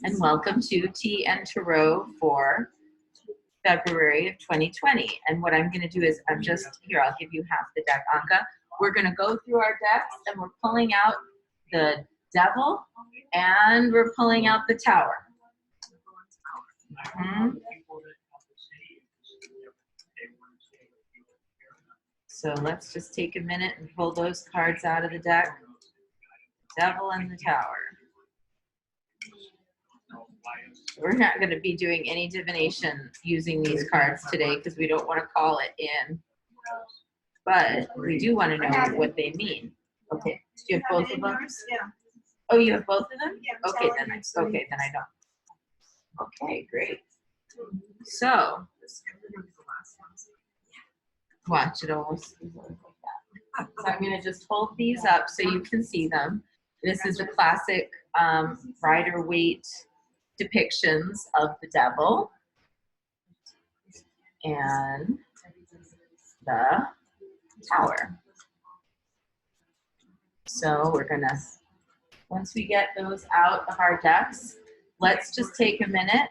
and welcome to Tea and Tarot for February of 2020. And what I'm going to do is I'll give you half the deck, Anka. We're going to go through our decks and we're pulling out the Devil and we're pulling out the Tower. So let's just take a minute and pull those cards out of the deck. Devil and the Tower. We're not going to be doing any divination using these cards today because we don't want to call it in. But we do want to know what they mean. Okay. Do you have both of them? Oh, you have both of them? Okay, then I don't. Okay, great. So watch it almost like that. So I'm going to just hold these up so you can see them. This is the classic Rider-Waite depictions of the Devil and the Tower. So we're gonna, once we get those out of our decks, let's just take a minute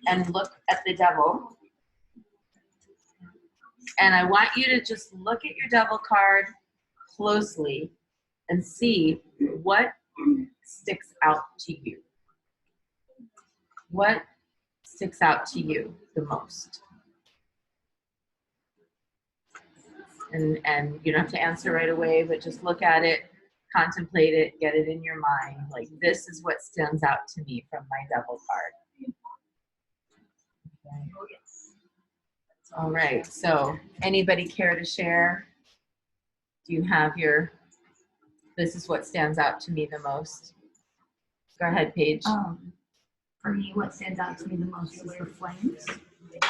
and look at the Devil. And I want you to just look at your Devil card closely and see what sticks out to you. What sticks out to you the most? And you don't have to answer right away, but just look at it, contemplate it, get it in your mind. Like, this is what stands out to me from my Devil card. Okay. All right, so anybody care to share? Do you have your, this is what stands out to me the most? Go ahead, Paige. For me, what stands out to me the most is the flames.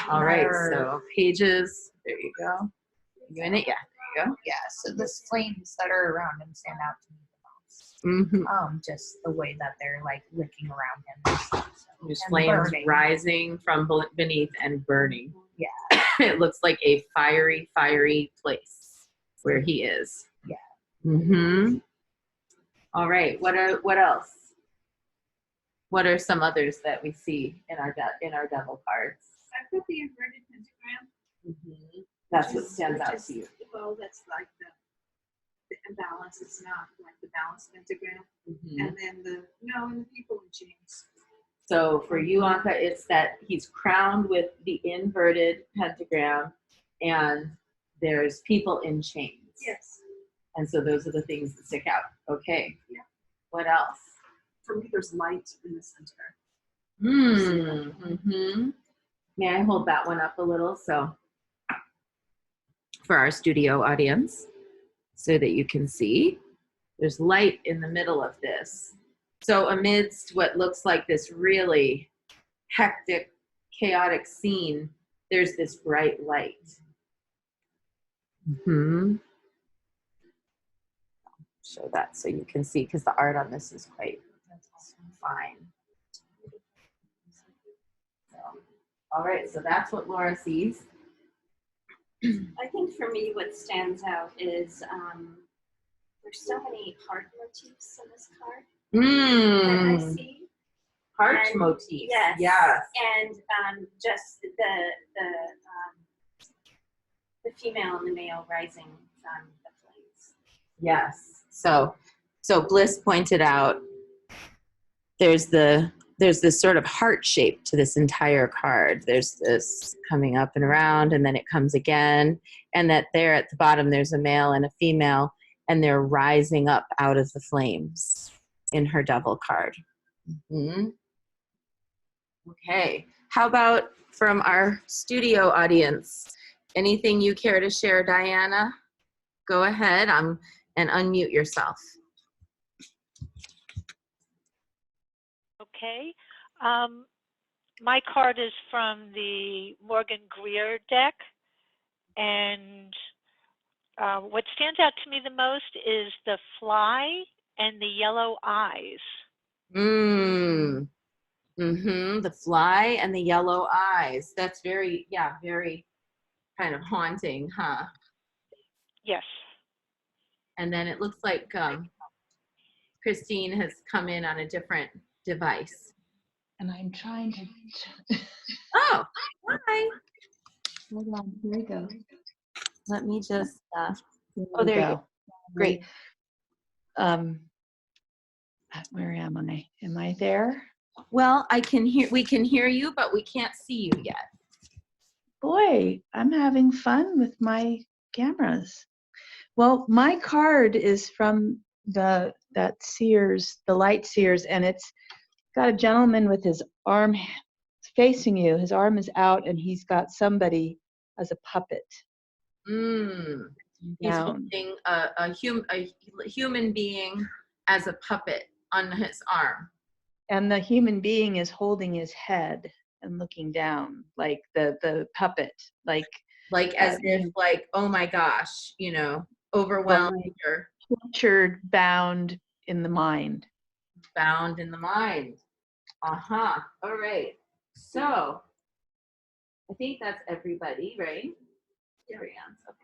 All right, so Paige's, there you go. You in it? Yeah, there you go. Yeah, so the flames that are around him stand out to me the most. Just the way that they're like licking around him. And stuff, so. There's flames rising from beneath and burning. Yeah. It looks like a fiery place where he is. Yeah. All right, what else? What are some others that we see in our Devil cards? I put the inverted pentagram. That's what stands out to you. Well, that's like the imbalance. It's not like the balanced pentagram. And then and the people in chains. So for you, Anka, it's that he's crowned with the inverted pentagram and there's people in chains. Yes. And so those are the things that stick out. Okay. Yeah. What else? For me, there's light in the center. May I hold that one up a little so for our studio audience so that you can see? There's light in the middle of this. So amidst what looks like this really hectic, chaotic scene, there's this bright light. Show that so you can see, because the art on this is quite fine. So, all right, so that's what Laura sees. I think for me, what stands out is there's so many heart motifs in this card that I see. Heart motifs. Yes. Yes. And just the female and the male rising from the flames. Yes. So Bliss pointed out there's this sort of heart shape to this entire card. There's this coming up and around, and then it comes again, and that there at the bottom there's a male and a female, and they're rising up out of the flames in her Devil card. Okay, how about from our studio audience? Anything you care to share, Diana? Go ahead and unmute yourself. Okay. My card is from the Morgan Greer deck, and what stands out to me the most is the fly and the yellow eyes. The fly and the yellow eyes. That's very kind of haunting, huh? Yes. And then it looks like Christine has come in on a different device. and I'm trying to. Oh, hi. Hold on, here we go. Let me just, There oh, we there you go. go. Great. Where am I? Am I there? Well, we can hear you, but we can't see you yet. Boy, I'm having fun with my cameras. Well, my card is from that Sears, the light Sears, and it's got a gentleman with his arm facing you. His arm is out, and he's got somebody as a puppet. He's Down. holding a human being as a puppet on his arm. And the human being is holding his head and looking down, like the puppet, like as if like, oh my gosh, overwhelmed or tortured, bound in the mind. bound in the mind. Uh-huh. All right. So I think that's everybody, right? Yeah. Okay.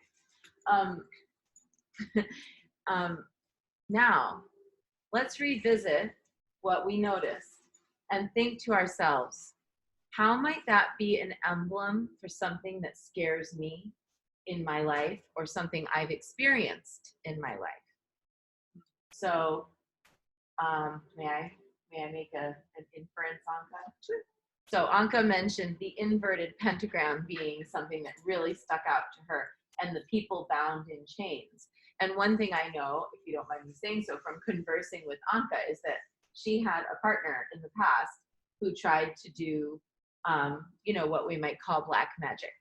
Now let's revisit what we noticed and think to ourselves, how might that be an emblem for something that scares me in my life or something I've experienced in my life? So may I make an inference, Anka? Sure. So Anka mentioned the inverted pentagram being something that really stuck out to her, and the people bound in chains. And one thing I know, if you don't mind me saying so, from conversing with Anka, is that she had a partner in the past who tried to do, what we might call black magic.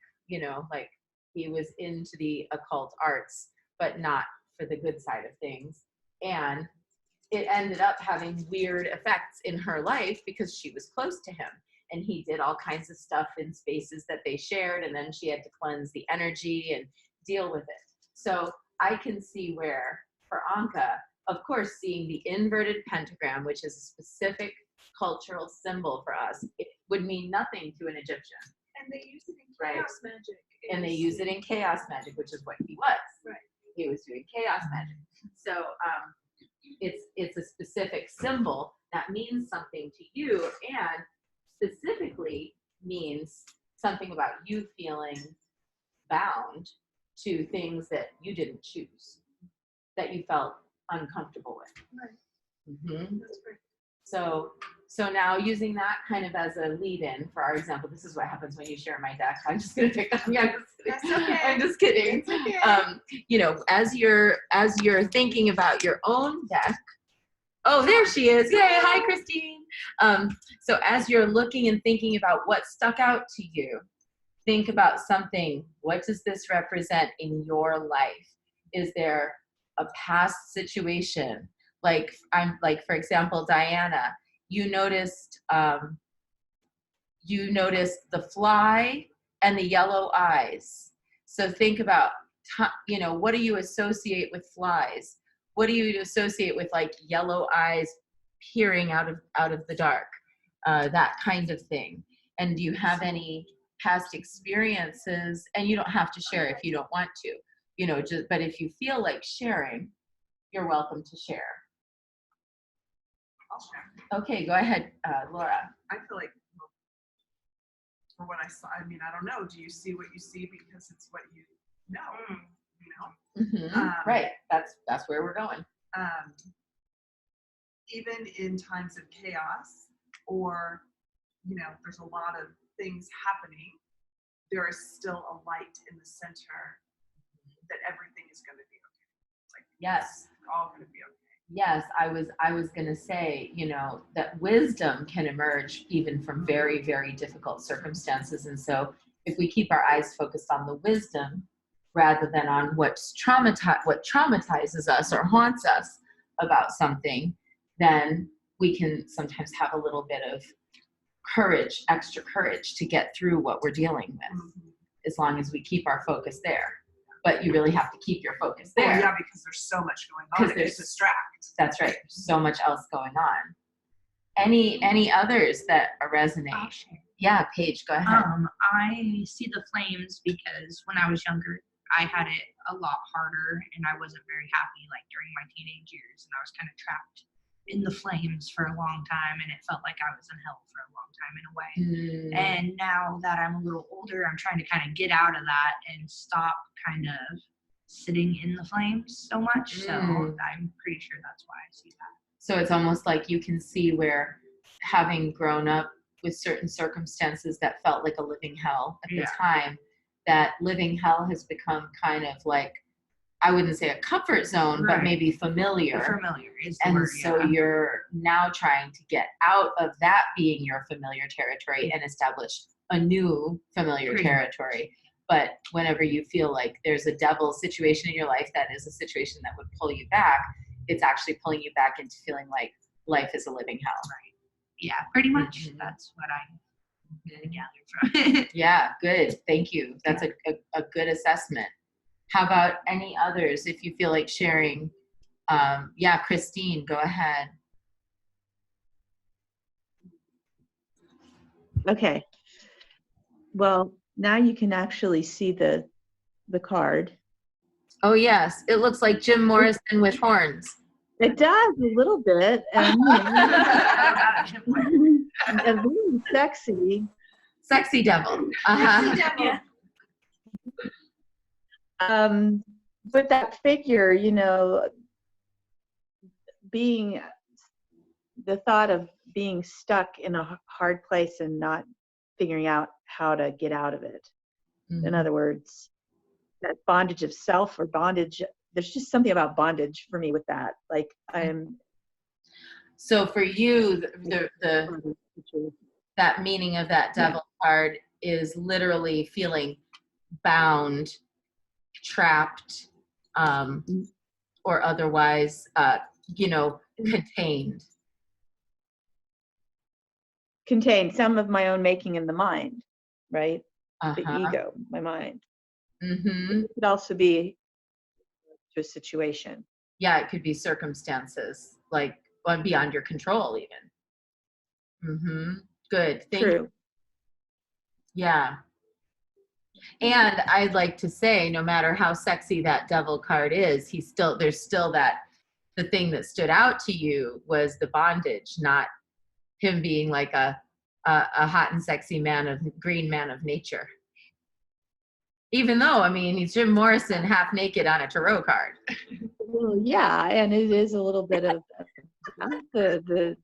Like he was into the occult arts, but not for the good side of things. And it ended up having weird effects in her life because she was close to him. And he did all kinds of stuff in spaces that they shared, and then she had to cleanse the energy and deal with it. So I can see where, for Anka, of course, seeing the inverted pentagram, which is a specific cultural symbol for us, it would mean nothing to an Egyptian. And they use it in chaos magic. And they use it in chaos magic, which is what he was. Right. He was doing chaos magic. So it's a specific symbol that means something to you, and specifically means something about you feeling bound to things that you didn't choose, that you felt uncomfortable with. Right. Mm-hmm. That's great. So now using that kind of as a lead-in for our example, this is what happens when you share my deck. I'm just gonna pick on you. That's okay. I'm just kidding. It's okay. As you're thinking about your own deck. Oh, there she is. Yay, hi Christine. So as you're looking and thinking about what stuck out to you, think about something. What does this represent in your life? Is there a past situation? Like for example, Diana, you noticed the fly and the yellow eyes. So think about, what do you associate with flies? What do you associate with like yellow eyes peering out of the dark? That kind of thing. And do you have any past experiences? And you don't have to share if you don't want to, but if you feel like sharing, you're welcome to share. I'll share. Okay, go ahead, Laura. I feel like, for what I saw, I don't know. Do you see what you see because it's what you know? Mm-hmm. Right. That's where we're going. Even in times of chaos, or there's a lot of things happening, there is still a light in the center that everything is going to be okay. Like, yes, it's all going to be okay. Yes, I was going to say, that wisdom can emerge even from very, very difficult circumstances. And so if we keep our eyes focused on the wisdom rather than on what traumatizes us or haunts us about something, then we can sometimes have a little bit of courage, extra courage to get through what we're dealing with, as long as we keep our focus there. But you really have to keep your focus there. Oh, yeah, because there's so much going on. It distracts. That's right. There's so much else going on. Any others that resonate? Yeah, Paige, go ahead. I see the flames because when I was younger, I had it a lot harder, and I wasn't very happy, like during my teenage years, and I was kind of trapped in the flames for a long time, and it felt like I was in hell for a long time in a way. And now that I'm a little older, I'm trying to kind of get out of that and stop kind of sitting in the flames so much. So I'm pretty sure that's why I see that. So it's almost like you can see where, having grown up with certain circumstances that felt like a living hell at the time, that living hell has become kind of like, I wouldn't say a comfort zone, but maybe familiar. Familiar is the And word, so you're now trying to get out of that being your familiar territory and establish a new familiar territory. But whenever you feel like there's a devil situation in your life that is a situation that would pull you back, it's actually pulling you back into feeling like life is a living hell. Right. Yeah, pretty much. That's what I gathered from it. Yeah, good. Thank you. That's a good assessment. How about any others if you feel like sharing? Christine, go ahead. Okay. Well, now you can actually see the card. Oh, yes. It looks like Jim Morrison with horns. It does a little bit. And a really sexy. Sexy devil. Yeah. But that figure, being the thought of being stuck in a hard place and not figuring out how to get out of it. In other words, that bondage of self or bondage, there's just something about bondage for me with that. Like So for you, that meaning of that devil card is literally feeling bound, trapped, or otherwise, contained. Contain some of my own making in the mind, right? The Uh-huh. ego, my mind. Mm-hmm. It could also be to a situation. Yeah, it could be circumstances, like going beyond your control even. Mm-hmm. Good. Thank you. Yeah. And I'd like to say, no matter how sexy that devil card is, there's still the thing that stood out to you was the bondage, not him being like a hot and sexy green man of nature. Even though, he's Jim Morrison half naked on a tarot card. Well, yeah, and it is a little bit of the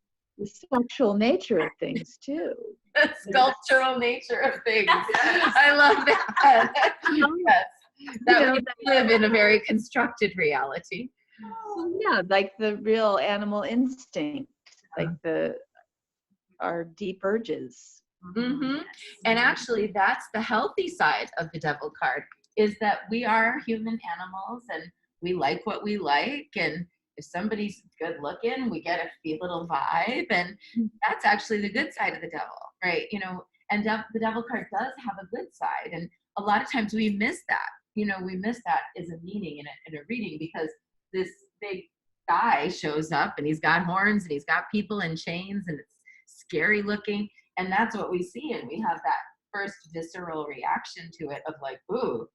sexual nature of things too. The sculptural nature of things. I love that. Yes. That we live in a very constructed reality. Yeah, like the real animal instinct, like our deep urges. Mm-hmm. And actually, that's the healthy side of the devil card, is that we are human animals and we like what we like. And if somebody's good looking, we get a little vibe. And that's actually the good side of the devil, right? And the devil card does have a good side. And a lot of times we miss that. We miss that as a meaning in a reading, because this big guy shows up and he's got horns and he's got people in chains and it's scary looking. And that's what we see. And we have that first visceral reaction to it of like, ooh.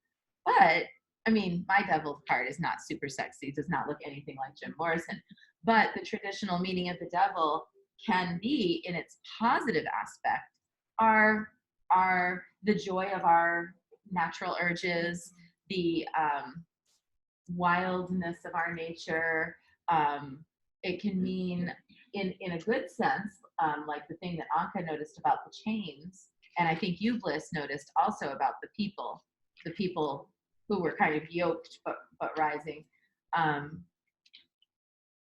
But my devil card is not super sexy. It does not look anything like Jim Morrison. But the traditional meaning of the devil can be, in its positive aspect, are the joy of our natural urges, the wildness of our nature. It can mean, in a good sense, like the thing that Anka noticed about the chains, and I think you, Bliss, noticed also about the people who were kind of yoked but rising.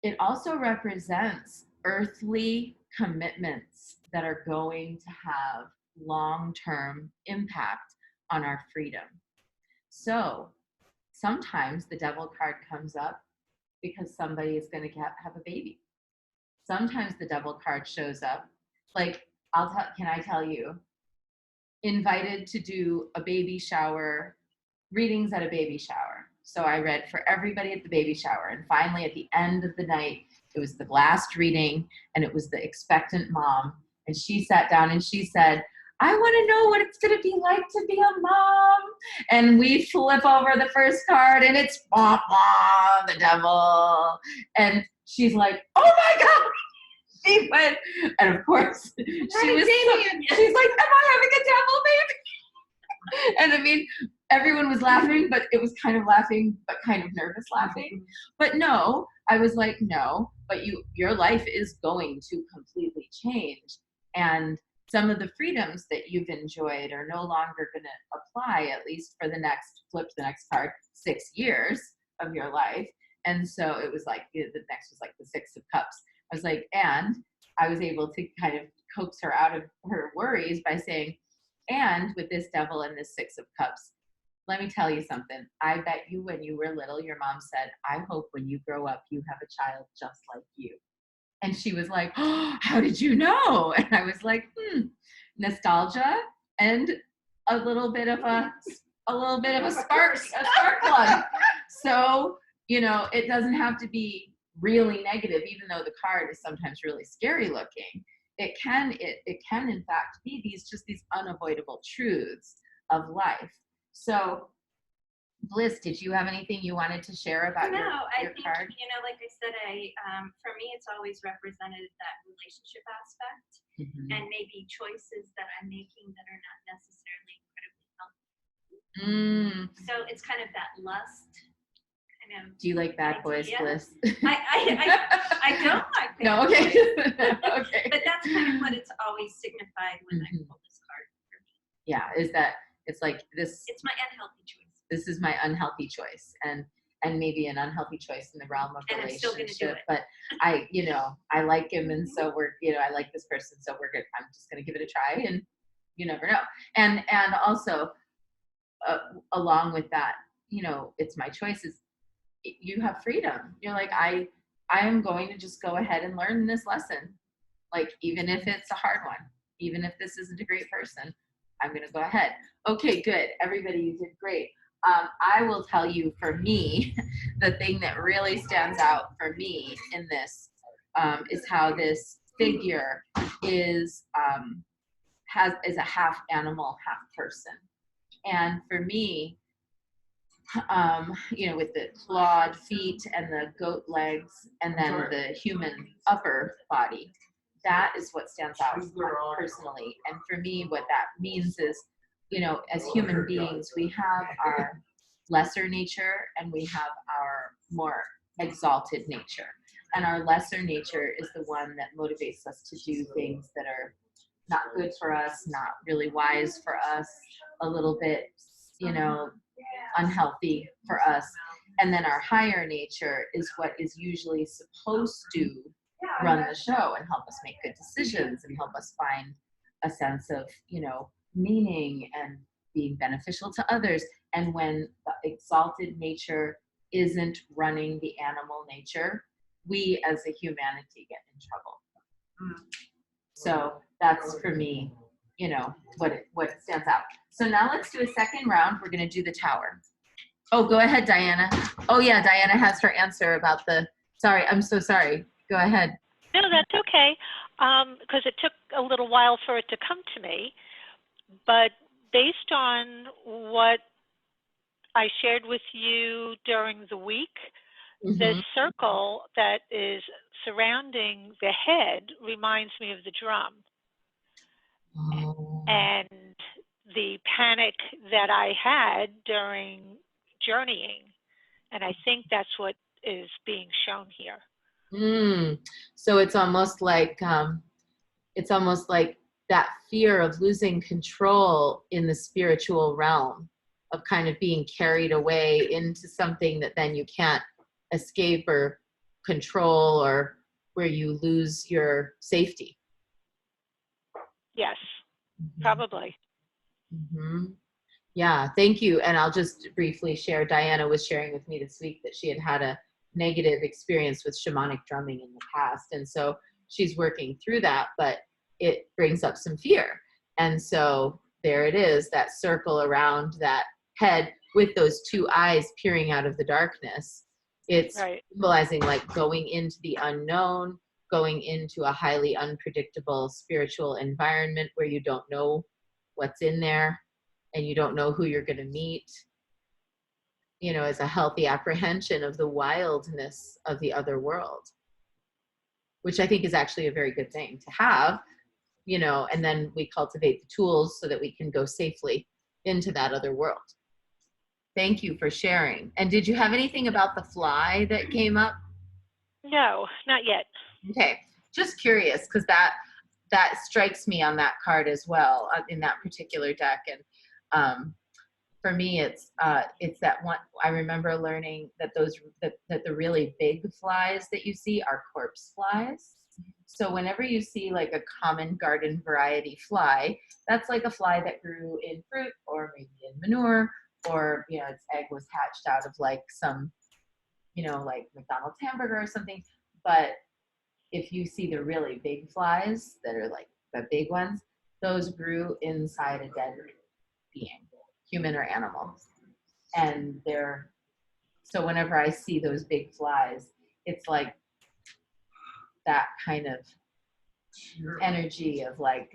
It also represents earthly commitments that are going to have long-term impact on our freedom. So sometimes the devil card comes up because somebody is going to have a baby. Sometimes the devil card shows up, like, can I tell you, invited to do a baby shower, readings at a baby shower. So I read for everybody at the baby shower. And finally, at the end of the night, it was the last reading, and it was the expectant mom. And she sat down and she said, I want to know what it's going to be like to be a mom. And we flip over the first card, and it's the devil. And she's like, oh my God. She went, and of course, she's like, am I having a devil baby? And I mean, everyone was laughing, but it was kind of laughing, but kind of nervous laughing. But no, I was like, no, but your life is going to completely change. And some of the freedoms that you've enjoyed are no longer going to apply, at least for the next 6 years of your life. And so it was like, the next was like the 6 of Cups. I was like, and I was able to kind of coax her out of her worries by saying, and with this devil and this 6 of Cups, let me tell you something. I bet you when you were little, your mom said, I hope when you grow up, you have a child just like you. And she was like, oh, how did you know? And I was like, nostalgia and a little bit of a spark plug. So, it doesn't have to be really negative, even though the card is sometimes really scary looking. It can in fact be these unavoidable truths of life. So, Bliss, did you have anything you wanted to share about your card? Like I said, for me, it's always represented that relationship aspect, and maybe choices that I'm making that are not necessarily incredibly healthy. So it's kind of that lust. Do you like bad boys, Bliss? I don't like bad no, okay. boys. Okay. But that's kind of what it's always signified when I pull this card for me. Yeah, is that it's like this. It's my unhealthy choice. This is my unhealthy choice, and maybe an unhealthy choice in the realm of and relationship. I'm still gonna do it. But I like him, and so we're, I like this person, so we're good. I'm just gonna give it a try, and you never know. And also, along with that, it's my choices. You have freedom. You're like, I am going to just go ahead and learn this lesson, like even if it's a hard one, even if this isn't a great person, I'm gonna go ahead. Okay, good. Everybody, you did great. I will tell you, for me, the thing that really stands out for me in this is how this figure is a half animal, half person. And for me, with the clawed feet and the goat legs and then the human upper body, that is what stands out personally. And for me, what that means is, as human beings, we have our lesser nature and we have our more exalted nature. And our lesser nature is the one that motivates us to do things that are not good for us, not really wise for us, a little bit, unhealthy for us. And then our higher nature is what is usually supposed to run the show and help us make good decisions and help us find a sense of, meaning and being beneficial to others. And when the exalted nature isn't running the animal nature, we as a humanity get in trouble. So that's, for me, what stands out. So now let's do a second round. We're going to do the tower. Oh, go ahead, Diana. Oh yeah, Diana has her answer about sorry, I'm so sorry. Go ahead. No, that's okay, because it took a little while for it to come to me. But based on what I shared with you during the week, the circle that is surrounding the head reminds me of the drum. Oh. And the panic that I had during journeying. And I think that's what is being shown here. So it's almost like that fear of losing control in the spiritual realm, of kind of being carried away into something that then you can't escape or control, or where you lose your safety. Yes, probably. Yeah, thank you. And I'll just briefly share, Diana was sharing with me this week that she had a negative experience with shamanic drumming in the past. And so she's working through that, but it brings up some fear. And so there it is, that circle around that head with those two eyes peering out of the darkness. It's symbolizing like going into the unknown, going into a highly unpredictable spiritual environment where you don't know what's in there and you don't know who you're going to meet, as a healthy apprehension of the wildness of the other world. which I think is actually a very good thing to have, you know, and then we cultivate the tools so that we can go safely into that other world. Thank you for sharing. And did you have anything about the fly that came up? No, not yet. Okay, just curious, because that strikes me on that card as well, in that particular deck. And for me, it's that one. I remember learning that that the really big flies that you see are corpse flies. So whenever you see like a common garden variety fly, that's like a fly that grew in fruit or maybe in manure, or, you know, its egg was hatched out of like some, you know, like McDonald's hamburger or something. But if you see the really big flies that are like the big ones, those grew inside a dead being, human or animal. And so whenever I see those big flies, it's like that kind of energy of like,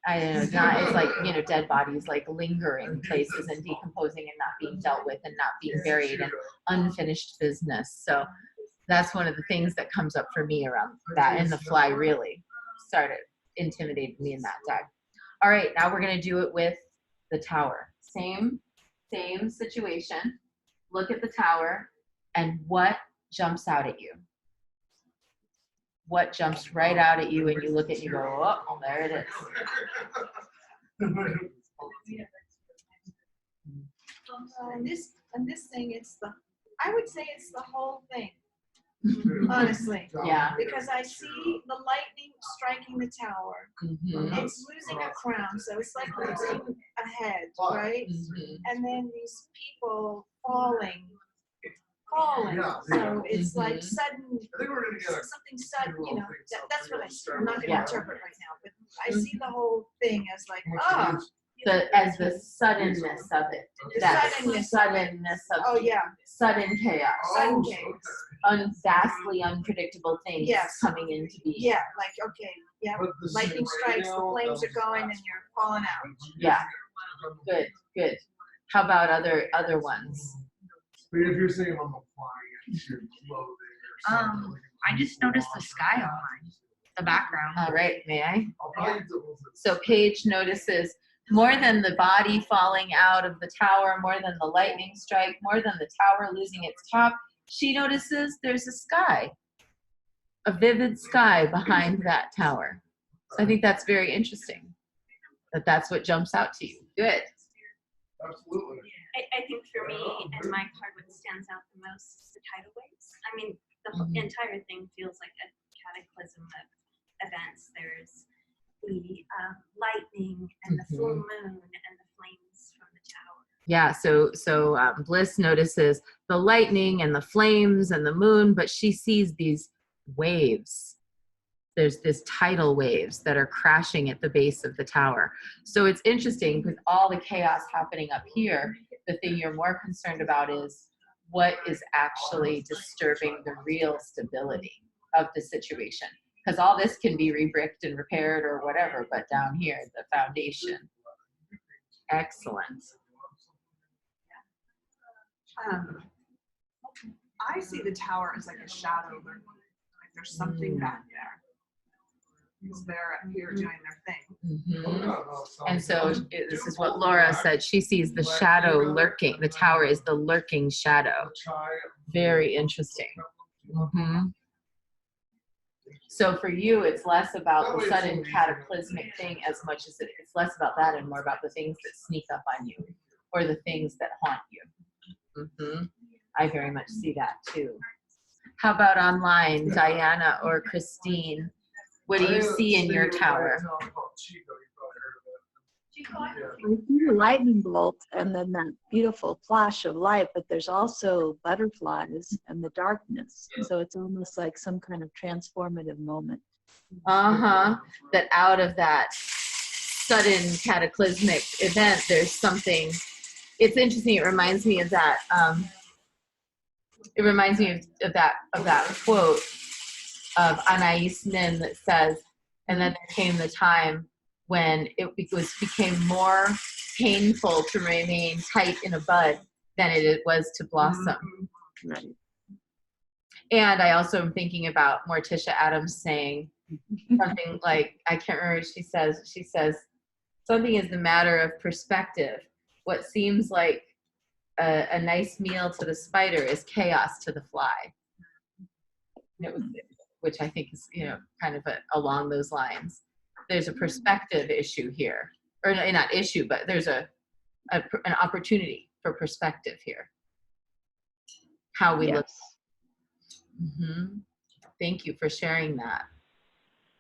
I don't know, it's like, you know, dead bodies like lingering places and decomposing and not being dealt with and not being buried and unfinished business. So that's one of the things that comes up for me around that, and the fly really started intimidating me in that deck. All right, now we're gonna do it with the tower. Same situation. Look at the tower, and what jumps out at you? What jumps right out at you when you look at it and you go, oh, there it is. And this thing, I would say it's the whole thing, honestly. Yeah. Because I see the lightning striking the tower. Mm-hmm. It's losing a crown, so it's like losing a head, right? Mm-hmm. And then these people falling. So it's like sudden, something sudden, you know, that's what I see. I'm not going to interpret right now, but I see the whole thing as like, As the suddenness of it. That suddenness of oh yeah, sudden chaos. sudden chaos. Vastly unpredictable things coming into being. Yeah, like, okay, yeah, lightning strikes, the flames are going, and you're falling out. Yeah, good. How about other ones? But if you're saying I'm applying it to clothing or something. I just noticed the sky on mine, the background. All right, may I? I'll probably do it. So Paige notices more than the body falling out of the tower, more than the lightning strike, more than the tower losing its top, she notices there's a sky, a vivid sky behind that tower. So I think that's very interesting, that's what jumps out to you. Good. Absolutely. I think for me and my card, what stands out the most is the tidal waves. I mean, the whole entire thing feels like a cataclysm of events. There's the lightning and the full moon and the flames from the tower. Yeah, so Bliss notices the lightning and the flames and the moon, but she sees these waves. There's this tidal waves that are crashing at the base of the tower. So it's interesting because all the chaos happening up here, the thing you're more concerned about is what is actually disturbing the real stability of the situation. Because all this can be rebricked and repaired or whatever, but down here, the foundation. Excellent. I see the tower as like a shadow. Like there's something back there. Because they're up here doing their thing. And so this is what Laura said. She sees the shadow lurking. The tower is the lurking shadow. Very interesting. So for you, it's less about the sudden cataclysmic thing as much as it's less about that and more about the things that sneak up on you or the things that haunt you. I very much see that too. How about online, Diana or Christine? What do you see in your tower? I see the lightning bolt and then that beautiful flash of light, but there's also butterflies and the darkness. So it's almost like some kind of transformative moment. That out of that sudden cataclysmic event, there's something. It's interesting. It reminds me of that. It reminds me of that quote of Anais Nin that says, and then there came the time when it became more painful to remain tight in a bud than it was to blossom. Right. And I also am thinking about Morticia Adams saying something like, I can't remember, she says, something is the matter of perspective. What seems like a nice meal to the spider is chaos to the fly. It was, which I think is, kind of along those lines. There's a perspective issue here, or not issue, but there's an opportunity for perspective here. How we look. Mm-hmm. Thank you for sharing that.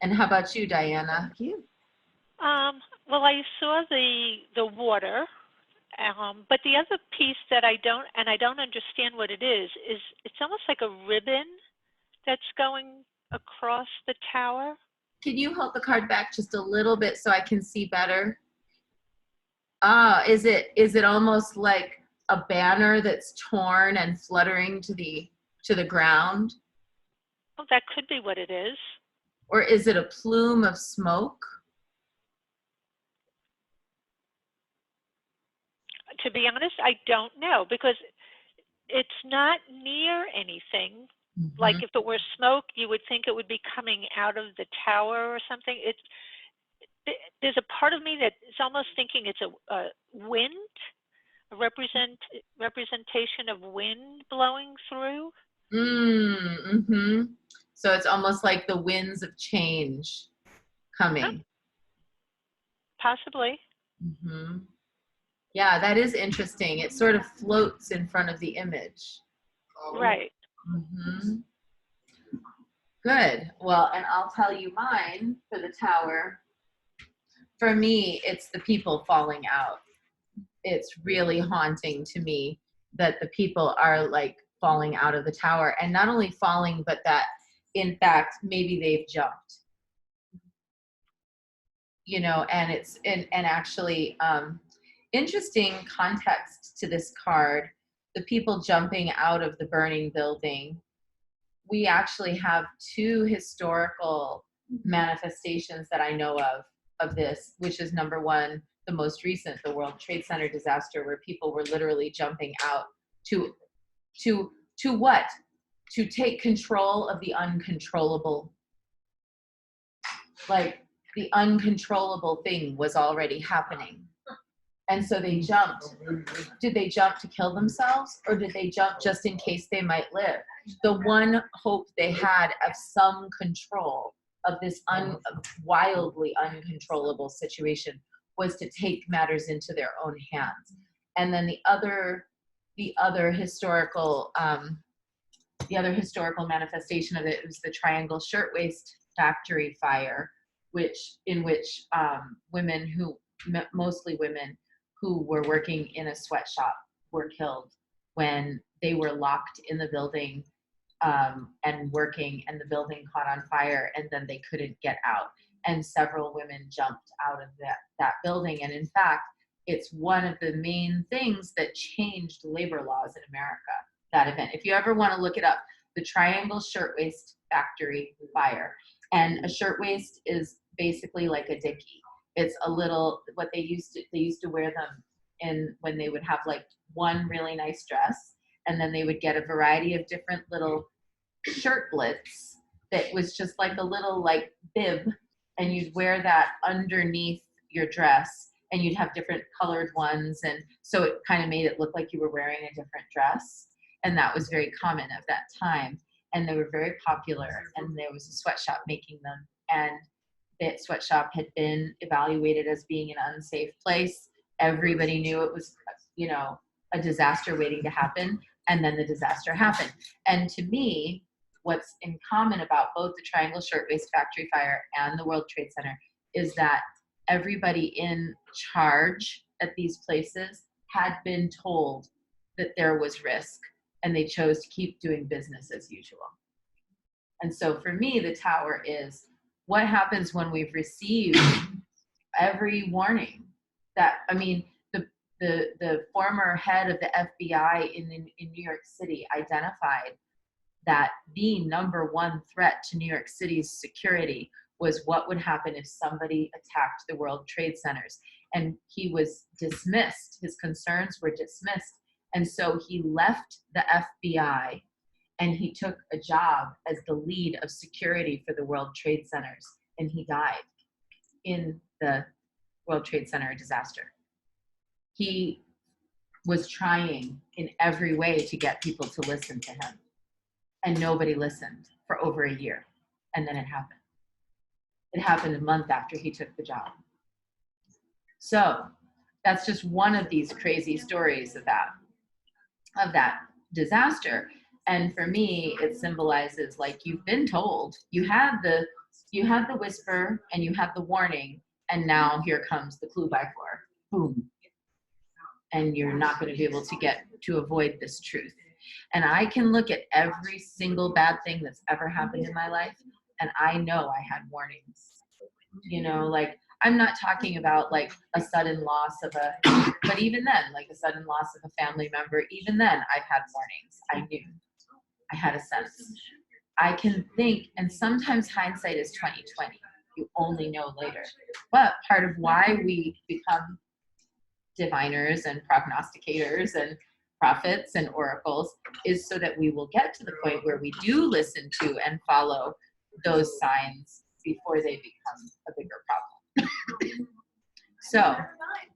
And how about you, Diana? Thank you. Well, I saw the water, but the other piece that I don't understand what it is it's almost like a ribbon that's going across the tower. Can you hold the card back just a little bit so I can see better? Is it almost like a banner that's torn and fluttering to the ground? Oh, that could be what it is. Or is it a plume of smoke? To be honest, I don't know, because it's not near anything. Mm-hmm. Like if it were smoke, you would think it would be coming out of the tower or something. There's a part of me that is almost thinking it's a wind, a representation of wind blowing through. Mm-hmm. So it's almost like the winds of change coming. Possibly. Mm-hmm. Yeah, that is interesting. It sort of floats in front of the image. Right. Mm-hmm. Good. Well, and I'll tell you mine for the tower. For me, it's the people falling out. It's really haunting to me that the people are like falling out of the tower, and not only falling, but that in fact, maybe they've jumped. And it's, and actually, interesting context to this card, the people jumping out of the burning building. We actually have two historical manifestations that I know of this, which is number one, the most recent, the World Trade Center disaster, where people were literally jumping out to what? To take control of the uncontrollable. Like the uncontrollable thing was already happening. And so they jumped. Did they jump to kill themselves, or did they jump just in case they might live? The one hope they had of some control of this wildly uncontrollable situation was to take matters into their own hands. And then the other historical manifestation of it was the Triangle Shirtwaist Factory fire, in which women mostly women who were working in a sweatshop were killed when they were locked in the building and working, and the building caught on fire, and then they couldn't get out. And several women jumped out of that building. And in fact, it's one of the main things that changed labor laws in America, that event. If you ever want to look it up, the Triangle Shirtwaist Factory fire. And a shirtwaist is basically like a dickie. It's a little, what they used to wear them in when they would have like one really nice dress, and then they would get a variety of different little shirtlets that was just like a little like bib, and you'd wear that underneath your dress, and you'd have different colored ones, and so it kind of made it look like you were wearing a different dress. And that was very common at that time, and they were very popular, and there was a sweatshop making them, and that sweatshop had been evaluated as being an unsafe place. Everybody knew it was, a disaster waiting to happen, and then the disaster happened. And to me, what's in common about both the Triangle Shirtwaist Factory fire and the World Trade Center is that everybody in charge at these places had been told that there was risk, and they chose to keep doing business as usual. And so for me, the tower is what happens when we've received every warning that, the former head of the FBI in New York City identified that the number one threat to New York City's security was what would happen if somebody attacked the World Trade Centers. And he was dismissed. His concerns were dismissed. And so he left the FBI and he took a job as the lead of security for the World Trade Centers, and he died in the World Trade Center disaster. He was trying in every way to get people to listen to him, and nobody listened for over a year, and then it happened. It happened a month after he took the job. So that's just one of these crazy stories of that disaster. And for me, it symbolizes, like, you've been told, you had the whisper and you had the warning, and now here comes the clue by 4. Boom. And you're not going to be able to avoid this truth. And I can look at every single bad thing that's ever happened in my life, and I know I had warnings. You know, like, I'm not talking about like a sudden loss but even then, like a sudden loss of a family member, even then I've had warnings. I knew. I had a sense. I can think, and sometimes hindsight is 20/20. You only know later. But part of why we become diviners and prognosticators and prophets and oracles is so that we will get to the point where we do listen to and follow those signs before they become a bigger problem. So,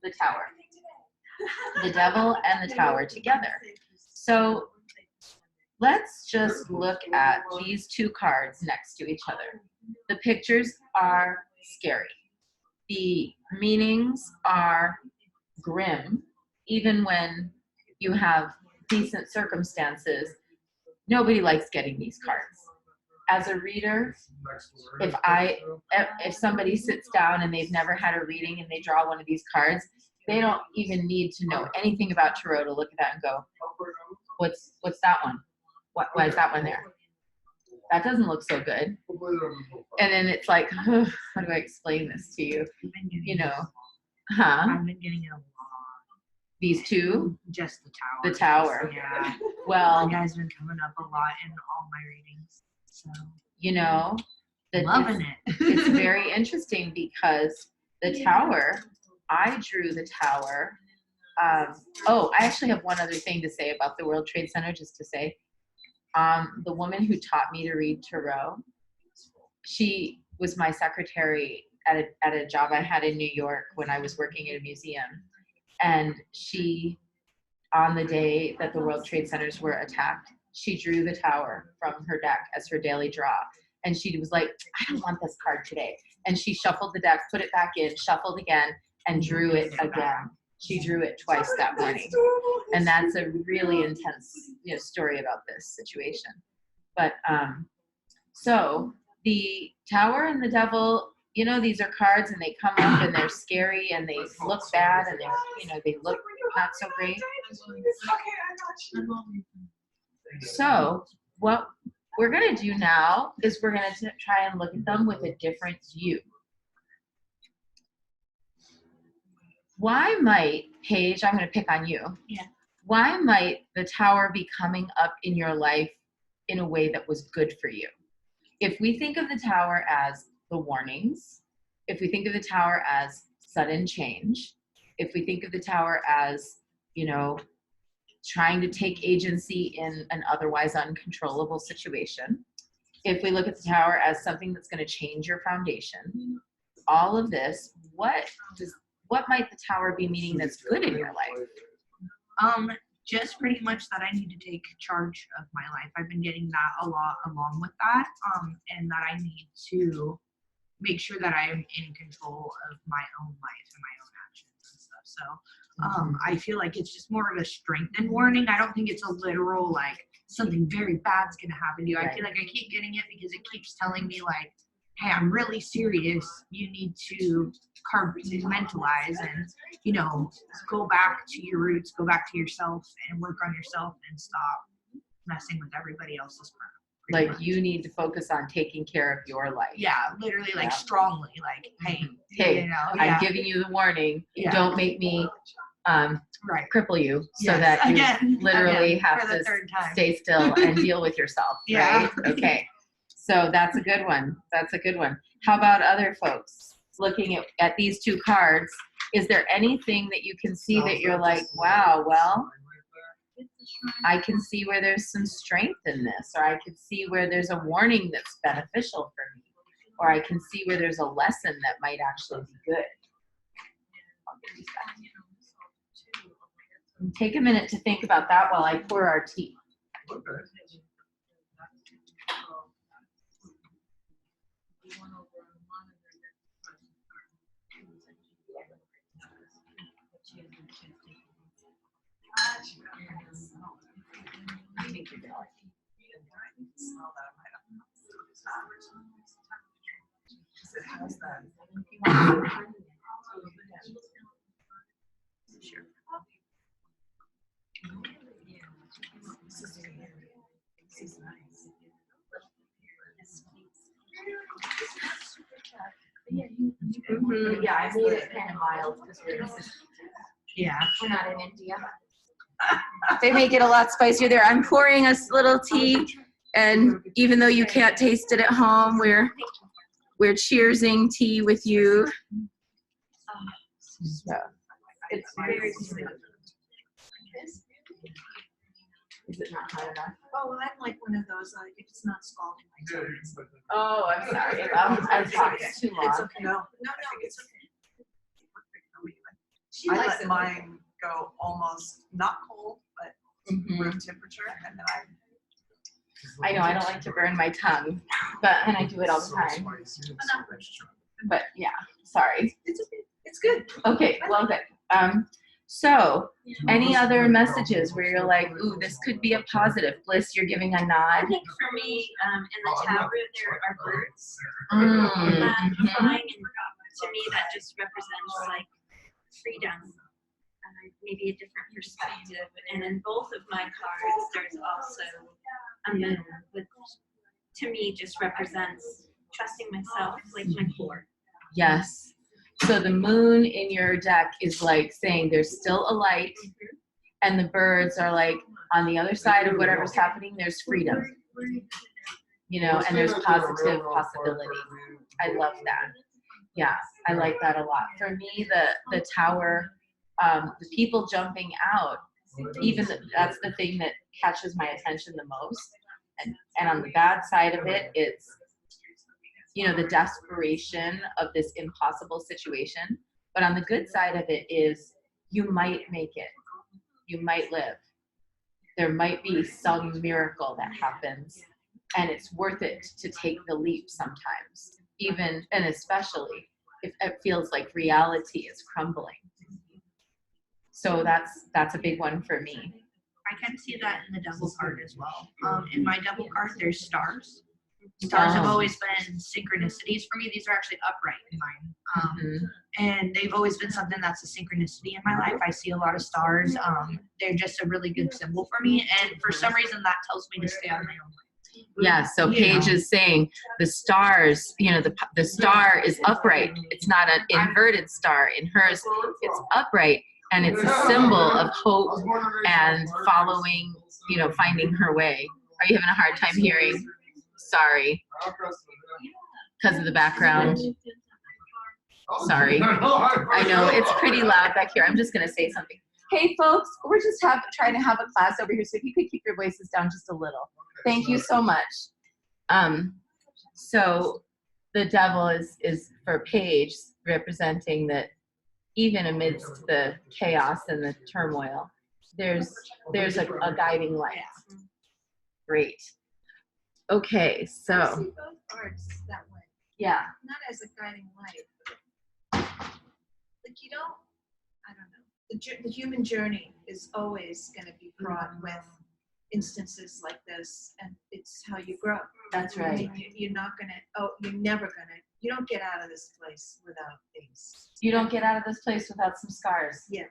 the tower. The devil and the tower together. So, let's just look at these 2 cards next to each other. The pictures are scary. The meanings are grim. Even when you have decent circumstances, nobody likes getting these cards. As a reader, if somebody sits down and they've never had a reading and they draw one of these cards, they don't even need to know anything about tarot to look at that and go, what's that one? Why is that one there? That doesn't look so good. And then it's like, how do I explain this to you? You know, I've been getting it a lot. These 2? Just the tower. The tower. Yeah. Well, You guys been coming up a lot in all my readings. So you know, loving it. It's very interesting because the tower, I drew the tower. I actually have one other thing to say about the World Trade Center, just to say. The woman who taught me to read tarot, she was my secretary at a job I had in New York when I was working at a museum. And she, on the day that the World Trade Centers were attacked, she drew the tower from her deck as her daily draw. And she was like, I don't want this card today. And she shuffled the deck, put it back in, shuffled again, and drew it again. She drew it twice that morning. And that's a really intense, story about this situation. But so the tower and the devil, these are cards and they come up and they're scary and they look bad and they look not so great. So what we're going to do now is we're going to try and look at them with a different view. Why might, Paige, I'm going to pick on you. Yeah. Why might the tower be coming up in your life in a way that was good for you? If we think of the tower as the warnings, if we think of the tower as sudden change, if we think of the tower as, trying to take agency in an otherwise uncontrollable situation, if we look at the tower as something that's going to change your foundation, all of this, what might the tower be meaning that's good in your life? Just pretty much that I need to take charge of my life. I've been getting that a lot along with that, and that I need to make sure that I am in control of my own life and my own actions and stuff. So I feel like it's just more of a strengthened warning. I don't think it's a literal, like, something very bad's going to happen to you. I feel like I keep getting it because it keeps telling me, like, hey, I'm really serious. You need to compartmentalize and, go back to your roots, go back to yourself and work on yourself and stop messing with everybody else's crap. Like, you need to focus on taking care of your life. Yeah, literally, like, strongly, like, hey, hey, I'm giving you the warning. Yeah. Don't make me cripple you so that you literally have to stay still and deal with yourself. Yeah. Right? Okay. So that's a good one. That's a good one. How about other folks looking at these 2 cards? Is there anything that you can see that you're like, wow, well, I can see where there's some strength in this, or I can see where there's a warning that's beneficial for me, or I can see where there's a lesson that might actually be good. I'll use that. And take a minute to think about that while I pour our tea. Okay. I think you're doing It has that. Sure. This is nice. Yeah, I made it kind of mild because we're not in India. They make it a lot spicier there. I'm pouring us little tea, and even though you can't taste it at home, we're cheersing tea with you. So it's very sweet. Is it not hot enough? Oh, I'm like one of those, if it's not scalding. I don't. Oh, I'm sorry. I've talked too long. It's okay. No, it's okay. She I likes let it. mine go almost not cold, but room temperature, and then I know I don't like to burn my tongue, and I do it all the time. But yeah, sorry. It's okay. It's good. Okay, well good. So any other messages where you're like, ooh, this could be a positive? Bliss, you're giving a I nod. think for me, in the tower, there are birds Mm-hmm. flying, and to me, that just represents like freedom, maybe a different perspective. And in both of my cards, there's also a moon, which to me just represents trusting myself, like my core. Yes. So the moon in your deck is like saying there's still a light, and the birds are like on the other side of whatever's happening, there's freedom. You know, and there's positive possibility. I love that. Yeah, I like that a lot. For me, the tower, the people jumping out, that's the thing that catches my attention the most. And on the bad side of it, it's, you know, the desperation of this impossible situation. But on the good side of it is you might make it. You might live. There might be some miracle that happens, and it's worth it to take the leap sometimes, even and especially if it feels like reality is crumbling. So that's a big one for me. I can see that in the devil card as well. In my devil card, there's stars. Stars have always been synchronicities for me. These are actually upright in mine. And they've always been something that's a synchronicity in my life. I see a lot of stars. They're just a really good symbol for me. And for some reason, that tells me to stay out of my own way. Yeah, so Paige is saying the stars, you know, the star is upright. It's not an inverted star. In hers, it's upright, and it's a symbol of hope and following, you know, finding her way. Are you having a hard time hearing? Sorry. Because of the background. Sorry. I know, it's pretty loud back here. I'm just going to say something. Hey, folks, we're just trying to have a class over here, so if you could keep your voices down just a little. Thank you so much. So the devil is for Paige, representing that even amidst the chaos and the turmoil, there's a guiding light. Great. Okay, I so see both cards that way. yeah. Not as a guiding light. Like, you don't, I don't know. The human journey is always going to be fraught with instances like this, and it's how you grow. That's right. You're not going to, you're never going to, you don't get out of this place without things. You don't get out of this place without some scars. Yeah.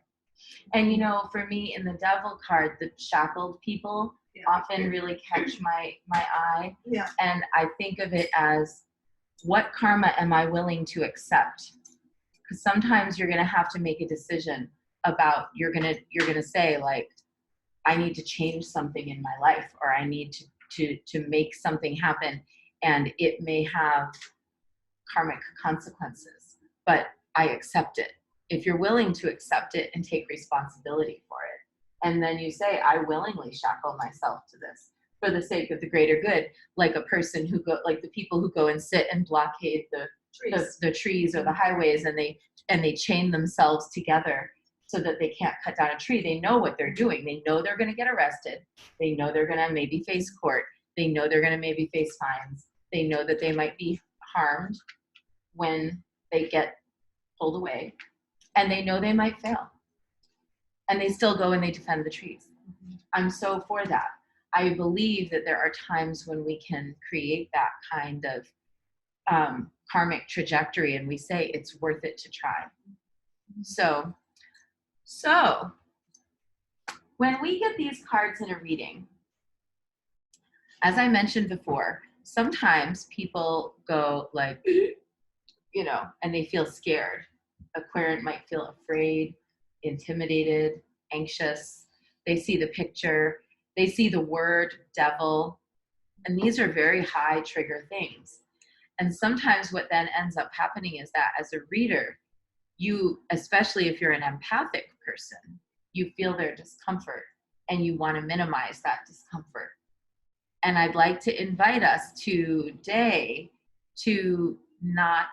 And you know, for me, in the devil card, the shackled people often really catch my eye. Yeah. And I think of it as, what karma am I willing to accept? Because sometimes you're gonna have to make a decision about, you're gonna say, like, I need to change something in my life, or I need to make something happen, and it may have karmic consequences, but I accept it. If you're willing to accept it and take responsibility for it, And then you say, I willingly shackle myself to this for the sake of the greater good, like a person who go, like the people who go and sit and blockade the trees or the highways, and they chain themselves together so that they can't cut down a tree. They know what they're doing. They know they're going to get arrested. They know they're going to maybe face court. They know they're going to maybe face fines. They know that they might be harmed when they get pulled away, and they know they might fail. And they still go and they defend the trees. I'm so for that. I believe that there are times when we can create that kind of karmic trajectory, and we say it's worth it to try. So when we get these cards in a reading, as I mentioned before, sometimes people go like, you know, and they feel scared. A querent might feel afraid, intimidated, anxious. They see the picture, they see the word devil, and these are very high trigger things. And sometimes what then ends up happening is that as a reader, you, especially if you're an empathic person, you feel their discomfort and you want to minimize that discomfort. And I'd like to invite us today to not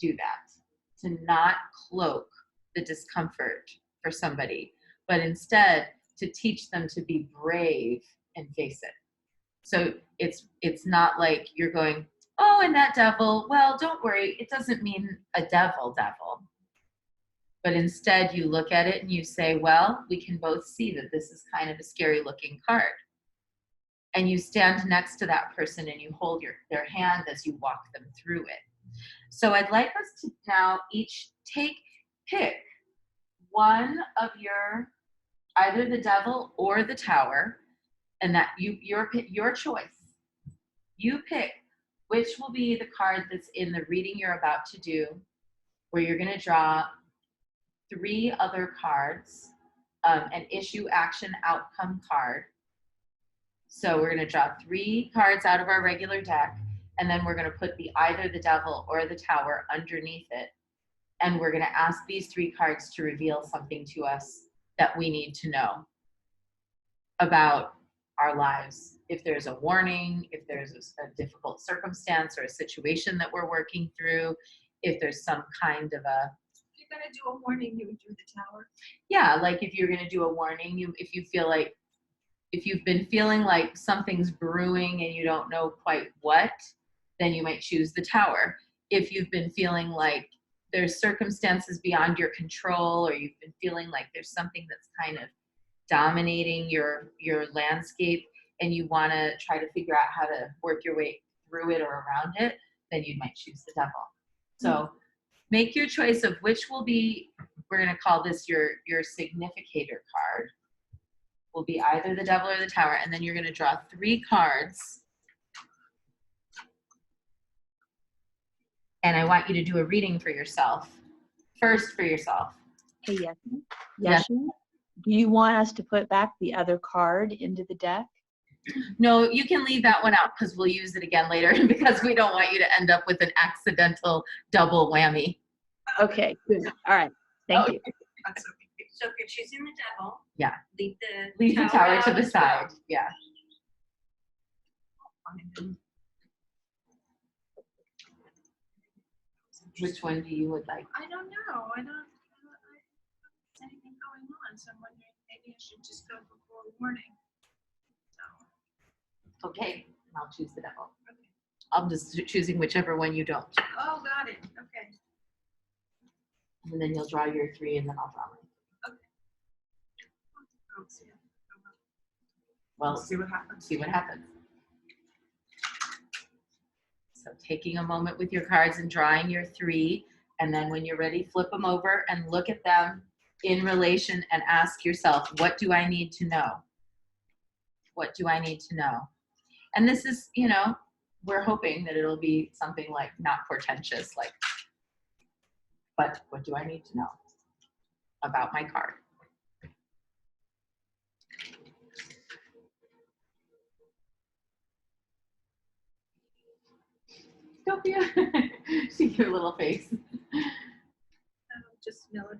do that, to not cloak the discomfort for somebody, but instead to teach them to be brave and face it. So it's not like you're going, oh, and that devil, well, don't worry, it doesn't mean a devil. But instead you look at it and you say, well, we can both see that this is kind of a scary looking card. And you stand next to that person and you hold their hand as you walk them through it. So I'd like us to now each pick one of either the devil or the tower, and that your choice. You pick which will be the card that's in the reading you're about to do, where you're going to draw 3 other cards, an issue, action, outcome card. So we're going to draw 3 cards out of our regular deck, and then we're going to put either the devil or the tower underneath it. And we're going to ask these 3 cards to reveal something to us that we need to know about our lives. If there's a warning, if there's a difficult circumstance or a situation that we're working through, if there's some kind of a... If you're going to do a warning, you would do the tower. Yeah, like if you're going to do a warning, if you've been feeling like something's brewing and you don't know quite what, then you might choose the tower. If you've been feeling like there's circumstances beyond your control, or you've been feeling like there's something that's kind of dominating your landscape and you want to try to figure out how to work your way through it or around it, then you might choose the devil. So make your choice of which will be, we're going to call this your significator card. Will be either the devil or the tower, and then you're going to draw 3 cards. And I want you to do a reading for yourself. First for yourself. Hey, yes. Yes. Do you want us to put back the other card into the deck? No, you can leave that one out because we'll use it again later, because we don't want you to end up with an accidental double whammy. Okay, good. All right. Thank you. That's okay. So if you're choosing the devil, Yeah. leave the tower to out the as well. side. Yeah. Which one do you would like? I don't know. I don't see anything going on, so I'm wondering maybe I should just go before warning. So, Okay, I'll choose the devil. I'm just choosing whichever one you don't. oh, got it. Okay. And then you'll draw your 3, and then I'll draw mine. I don't see it. Well, See what happens. see what happens. So taking a moment with your cards and drawing your 3, and then when you're ready, flip them over and look at them in relation and ask yourself, what do I need to know? What do I need to know? And this is, you know, we're hoping that it'll be something like not portentous, like, but what do I need to know about my card? Sophia, see your little face. Just know it.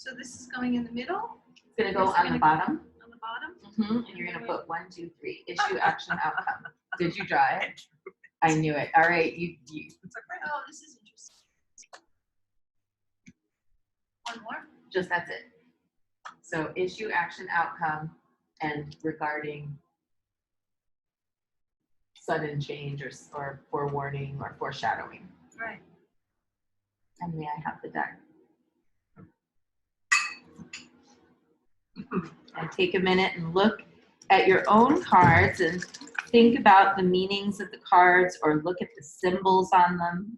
So this is going in the middle, It's gonna go It's on gonna the go- bottom. on the bottom. And you're gonna put 1, 2, 3. Issue, action, outcome. Did you draw it? I knew it. All right, you. Oh, this is interesting. One more. Just that's it. So issue, action, outcome, and regarding sudden change or forewarning or foreshadowing. Right. And may I have the deck? And take a minute and look at your own cards and think about the meanings of the cards or look at the symbols on them.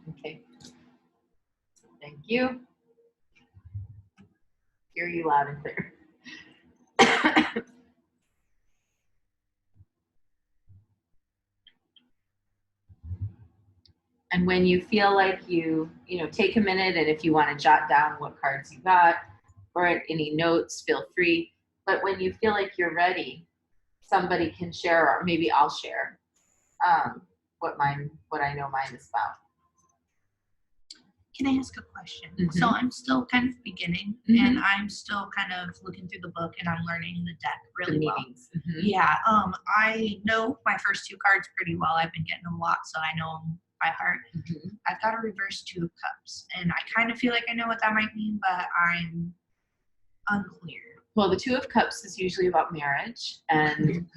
Okay. Thank you. Hear you loud and clear. And when you feel like you take a minute, and if you want to jot down what cards you got or any notes, feel free. But when you feel like you're ready, somebody can share, or maybe I'll share what I know mine is about. Can I ask a question? Mhm. So I'm still kind of beginning, Mhm. and I'm still kind of looking through the book, and I'm learning the deck really The well. meanings. Mhm. Yeah, I know my first 2 cards pretty well. I've been getting them a lot, so I know them by heart. Mhm. I've got a reverse 2 of cups, and I kind of feel like I know what that might mean, but I'm unclear. Well, the 2 of Cups is usually about marriage and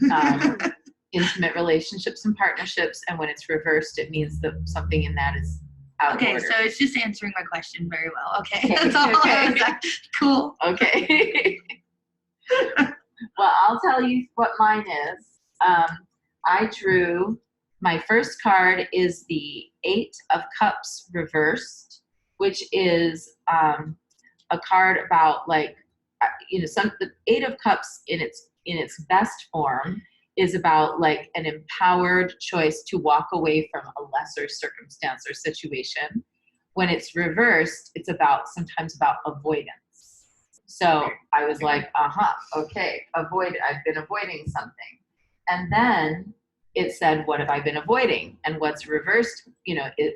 intimate relationships and partnerships, and when it's reversed, it means that something in that is out of Okay, order. so it's just answering my question very well. Okay, Okay, that's all. okay. I was like, cool. Okay. Well, I'll tell you what mine is. I drew, my first card is the 8 of Cups reversed, which is a card about the 8 of Cups in its best form is about like an empowered choice to walk away from a lesser circumstance or situation. When it's reversed, it's sometimes about avoidance. So I was like, okay, I've been avoiding something. And then it said, what have I been avoiding? And what's reversed,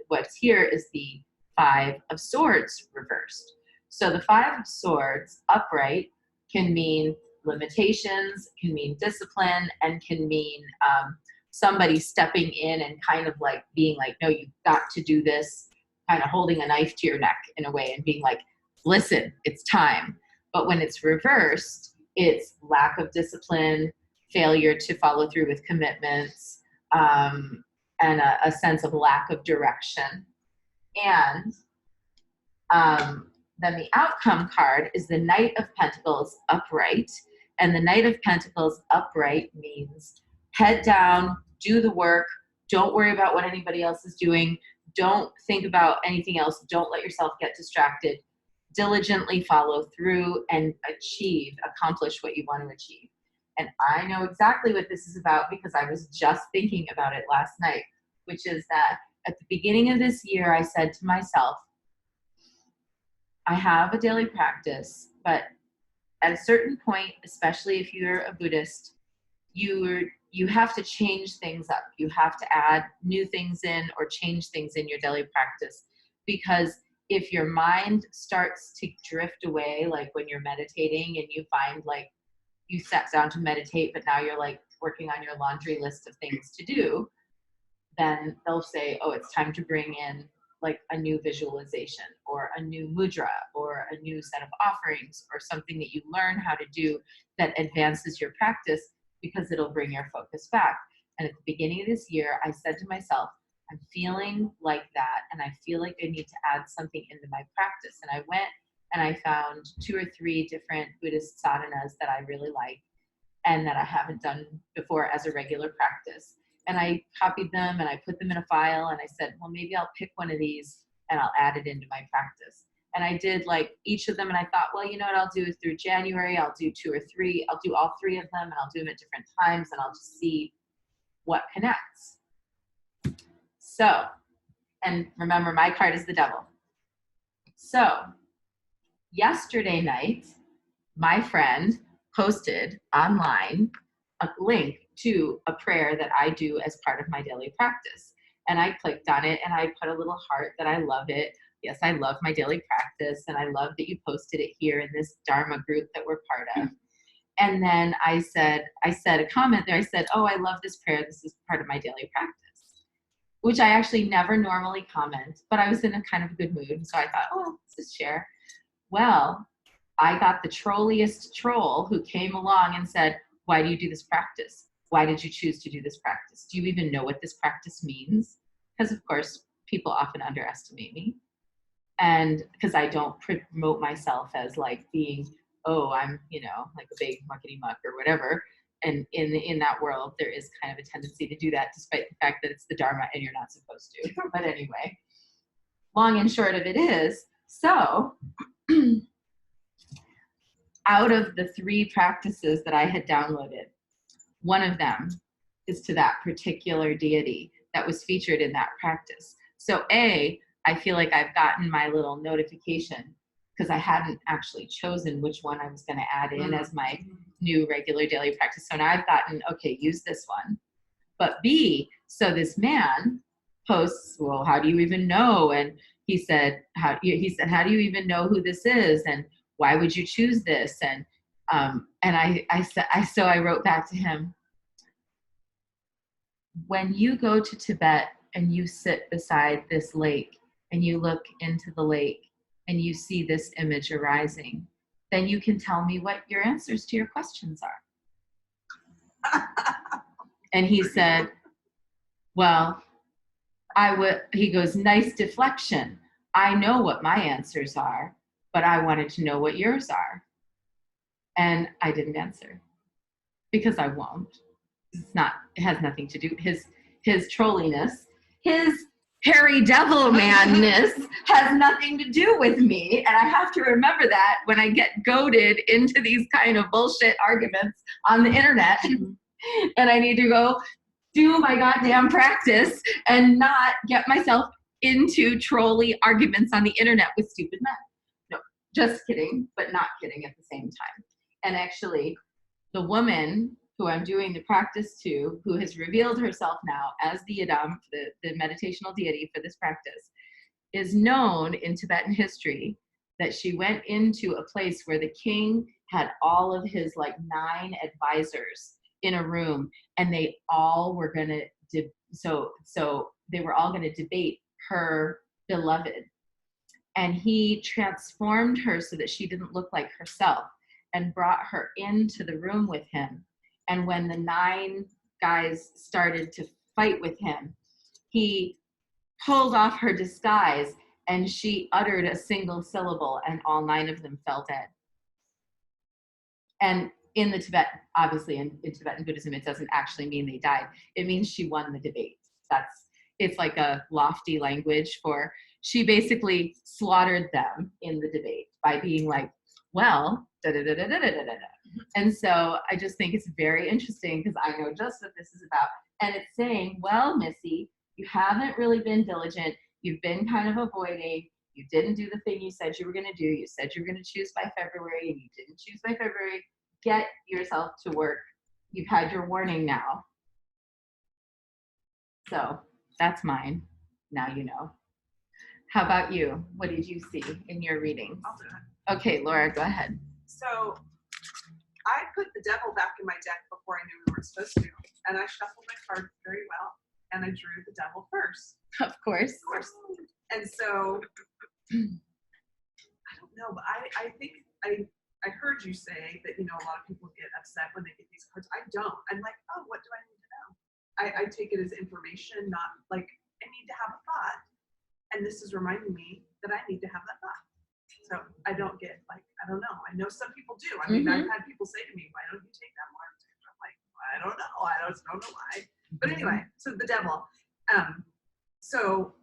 what's here is the 5 of Swords reversed. So the 5 of Swords upright can mean limitations, can mean discipline, and can mean somebody stepping in and kind of like being like, no, you've got to do this, kind of holding a knife to your neck in a way and being like, listen, it's time. But when it's reversed, it's lack of discipline, failure to follow through with commitments, and a sense of lack of direction. And then the outcome card is the Knight of Pentacles upright. And the Knight of Pentacles upright means head down, do the work, don't worry about what anybody else is doing, don't think about anything else, don't let yourself get distracted, diligently follow through and accomplish what you want to achieve. And I know exactly what this is about because I was just thinking about it last night, which is that at the beginning of this year, I said to myself, I have a daily practice, but at a certain point, especially if you're a Buddhist, you have to change things up. You have to add new things in or change things in your daily practice. Because if your mind starts to drift away, like when you're meditating and you find like you sat down to meditate, but now you're like working on your laundry list of things to do, then they'll say, oh, it's time to bring in like a new visualization or a new mudra or a new set of offerings or something that you learn how to do that advances your practice, because it'll bring your focus back. And at the beginning of this year, I said to myself, I'm feeling like that, and I feel like I need to add something into my practice. And I went and I found 2 or 3 different Buddhist sadhanas that I really like and that I haven't done before as a regular practice. And I copied them and I put them in a file, and I said, well, maybe I'll pick one of these and I'll add it into my practice. And I did like each of them, and I thought, well, you know what I'll do is through January, I'll do 2 or 3, I'll do all 3 of them, and I'll do them at different times, and I'll just see what connects. So, and remember, my card is the devil. So, yesterday night, my friend posted online a link to a prayer that I do as part of my daily practice. And I clicked on it and I put a little heart that I love it. Yes, I love my daily practice, and I love that you posted it here in this Dharma group that we're part of. And then I said a comment there. I said, oh, I love this prayer. This is part of my daily practice, which I actually never normally comment, but I was in a kind of a good mood. So I thought, oh, let's just share. Well, I got the trolliest troll who came along and said, why do you do this practice? Why did you choose to do this practice? Do you even know what this practice means? Because of course, people often underestimate me. And because I don't promote myself as like being, oh, I'm, you know, like a big muckety muck or whatever. And in that world, there is kind of a tendency to do that, despite the fact that it's the Dharma and you're not supposed to. But anyway, long and short of it is, so out of the 3 practices that I had downloaded, one of them is to that particular deity that was featured in that practice. So I feel like I've gotten my little notification because I hadn't actually chosen which one I was going to add in as my new regular daily practice. So now I've gotten, okay, use this one. But B, so this man posts, well, how do you even know? And he said, how do you even know who this is? And why would you choose this? And so I wrote back to him, when you go to Tibet and you sit beside this lake and you look into the lake and you see this image arising, then you can tell me what your answers to your questions are. And he said, well, he goes, nice deflection. I know what my answers are, but I wanted to know what yours are. And I didn't answer because I won't. It has nothing to do, his trolliness, his hairy devil manness has nothing to do with me. And I have to remember that when I get goaded into these kind of bullshit arguments on the internet. And I need to go do my goddamn practice and not get myself into trolly arguments on the internet with stupid men. No, just kidding, but not kidding at the same time. And actually, the woman who I'm doing the practice to, who has revealed herself now as the Yidam, the meditational deity for this practice, is known in Tibetan history that she went into a place where the king had all of his like 9 advisors in a room, and they all were going to, so they were all going to debate her beloved. And he transformed her so that she didn't look like herself and brought her into the room with him. And when the 9 guys started to fight with him, he pulled off her disguise and she uttered a single syllable and all 9 of them fell dead. And in the Tibet, obviously in Tibetan Buddhism, it doesn't actually mean they died. It means she won the debate. It's like a lofty language for, she basically slaughtered them in the debate by being like, well, da-da-da-da-da-da-da-da. And so I just think it's very interesting because I know just what this is about. And it's saying, well, Missy, you haven't really been diligent. You've been kind of avoiding. You didn't do the thing you said you were going to do. You said you were going to choose by February and you didn't choose by February. Get yourself to work. You've had your warning now. So that's mine. Now you know. How about you? What did you see in your reading? I'll do it. Okay, Laura, go ahead. So I put the devil back in my deck before I knew we weren't supposed to. And I shuffled my cards very well. And I drew the devil first. Of course. And so, I don't know, but I think I heard you say that, a lot of people get upset when they get these cards. I don't. I'm like, oh, what do I need to know? I take it as information, not like I need to have a thought. And this is reminding me that I need to have that thought. So I don't get like, I don't know. I know some people do. I mean, I've had people say to me, why don't you take that more? I'm like, I don't know. I just don't know why. But anyway, so the devil. So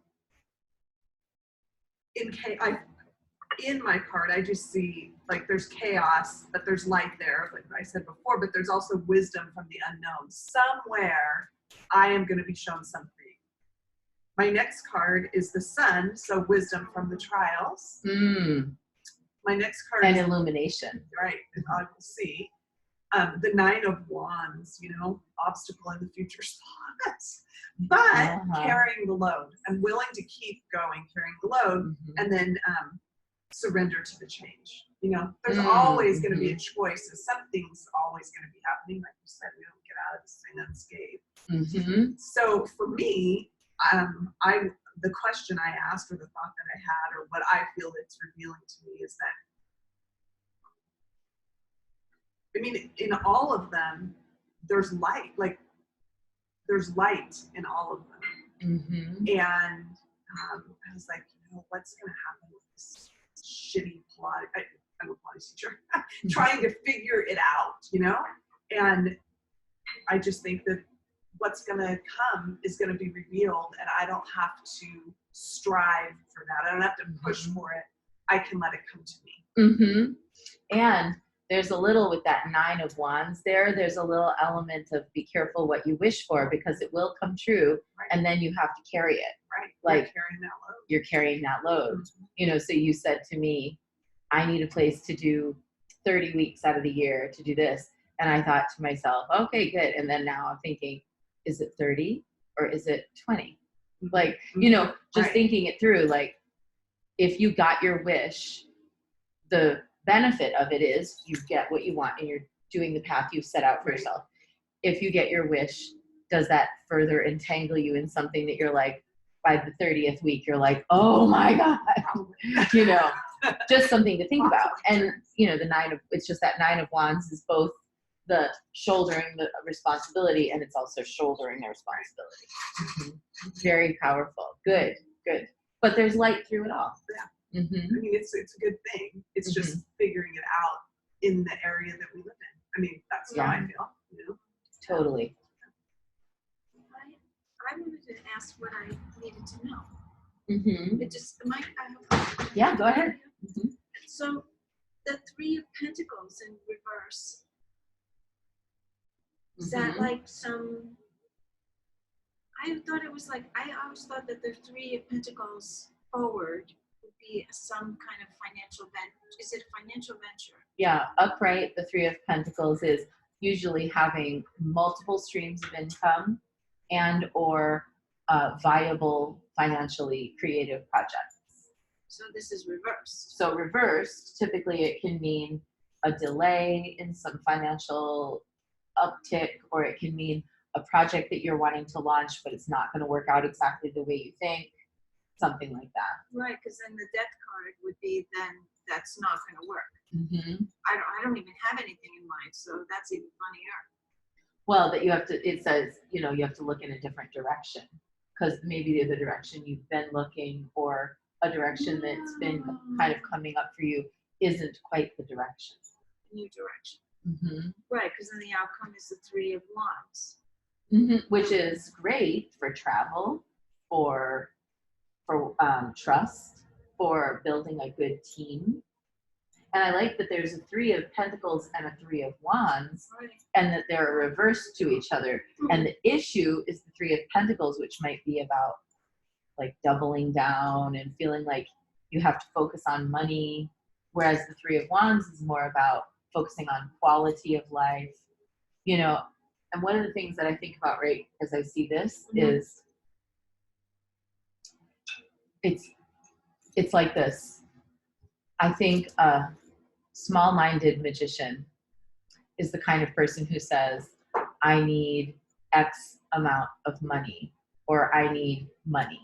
in my card, I just see like there's chaos, but there's light there, like I said before, but there's also wisdom from the unknown. Somewhere I am going to be shown something. My next card is the sun, so wisdom from the trials. My next card And is illumination. right, I will see. The 9 of Wands, obstacle in the future spots, but carrying the load. I'm willing to keep going, carrying the load, and then surrender to the change. There's always going to be a choice, and something's always going to be happening. Like you said, we don't get out of this thing unscathed. So for me, the question I asked, or the thought that I had, or what I feel it's revealing to me is that, I mean, in all of them, there's light. Like, there's light in all of them. And I was like, what's going to happen with this shitty plot? I'm a Pilates teacher. Trying to figure it out, And I just think that what's going to come is going to be revealed, and I don't have to strive for that. I don't have to push for it. I can let it come to me. And there's a little with that 9 of Wands there's a little element of be careful what you wish for, because it will come true, and then you have to carry it. Right. Like you're carrying that load. So you said to me, I need a place to do 30 weeks out of the year to do this. And I thought to myself, okay, good. And then now I'm thinking, is it 30 or is it 20? Like, just thinking it through, like, if you got your wish, the benefit of it is you get what you want and you're doing the path you've set out for yourself. If you get your wish, does that further entangle you in something that you're like, by the 30th week, you're like, oh my God, just something to think about. And, it's just that 9 of Wands is both the shouldering the responsibility, and it's also shouldering the responsibility. Very powerful. Good. But there's light through it all. I mean, it's a good thing. It's just figuring it out in the area that we live in. I mean, that's how I feel. Totally. I wanted to ask what I needed to know. It just, Yeah, go ahead. So the 3 of Pentacles in reverse, is that like some, I thought it was like, I always thought that the 3 of Pentacles forward would be some kind of financial venture. Is it a financial venture? Yeah, upright, the 3 of Pentacles is usually having multiple streams of income and or viable, financially creative projects. So this is reversed. So reversed, typically it can mean a delay in some financial uptick, or it can mean a project that you're wanting to launch, but it's not going to work out exactly the way you think, something like that. Right, because then the death card would be then that's not going to work. I don't even have anything in mind, so that's even funnier. Well, that you have to, it says, you have to look in a different direction, because maybe the other direction you've been looking, or a direction that's been kind of coming up for you isn't quite the direction. New direction. Right, because then the outcome is the 3 of Wands. Which is great for travel, for trust, for building a good team. And I like that there's a 3 of Pentacles and a 3 of Wands, and that they're reversed to each other. And the issue is the 3 of Pentacles, which might be about like doubling down and feeling like you have to focus on money, whereas the 3 of Wands is more about focusing on quality of life, And one of the things that I think about right as I see this is it's like this. I think a small-minded magician is the kind of person who says, I need X amount of money, or I need money.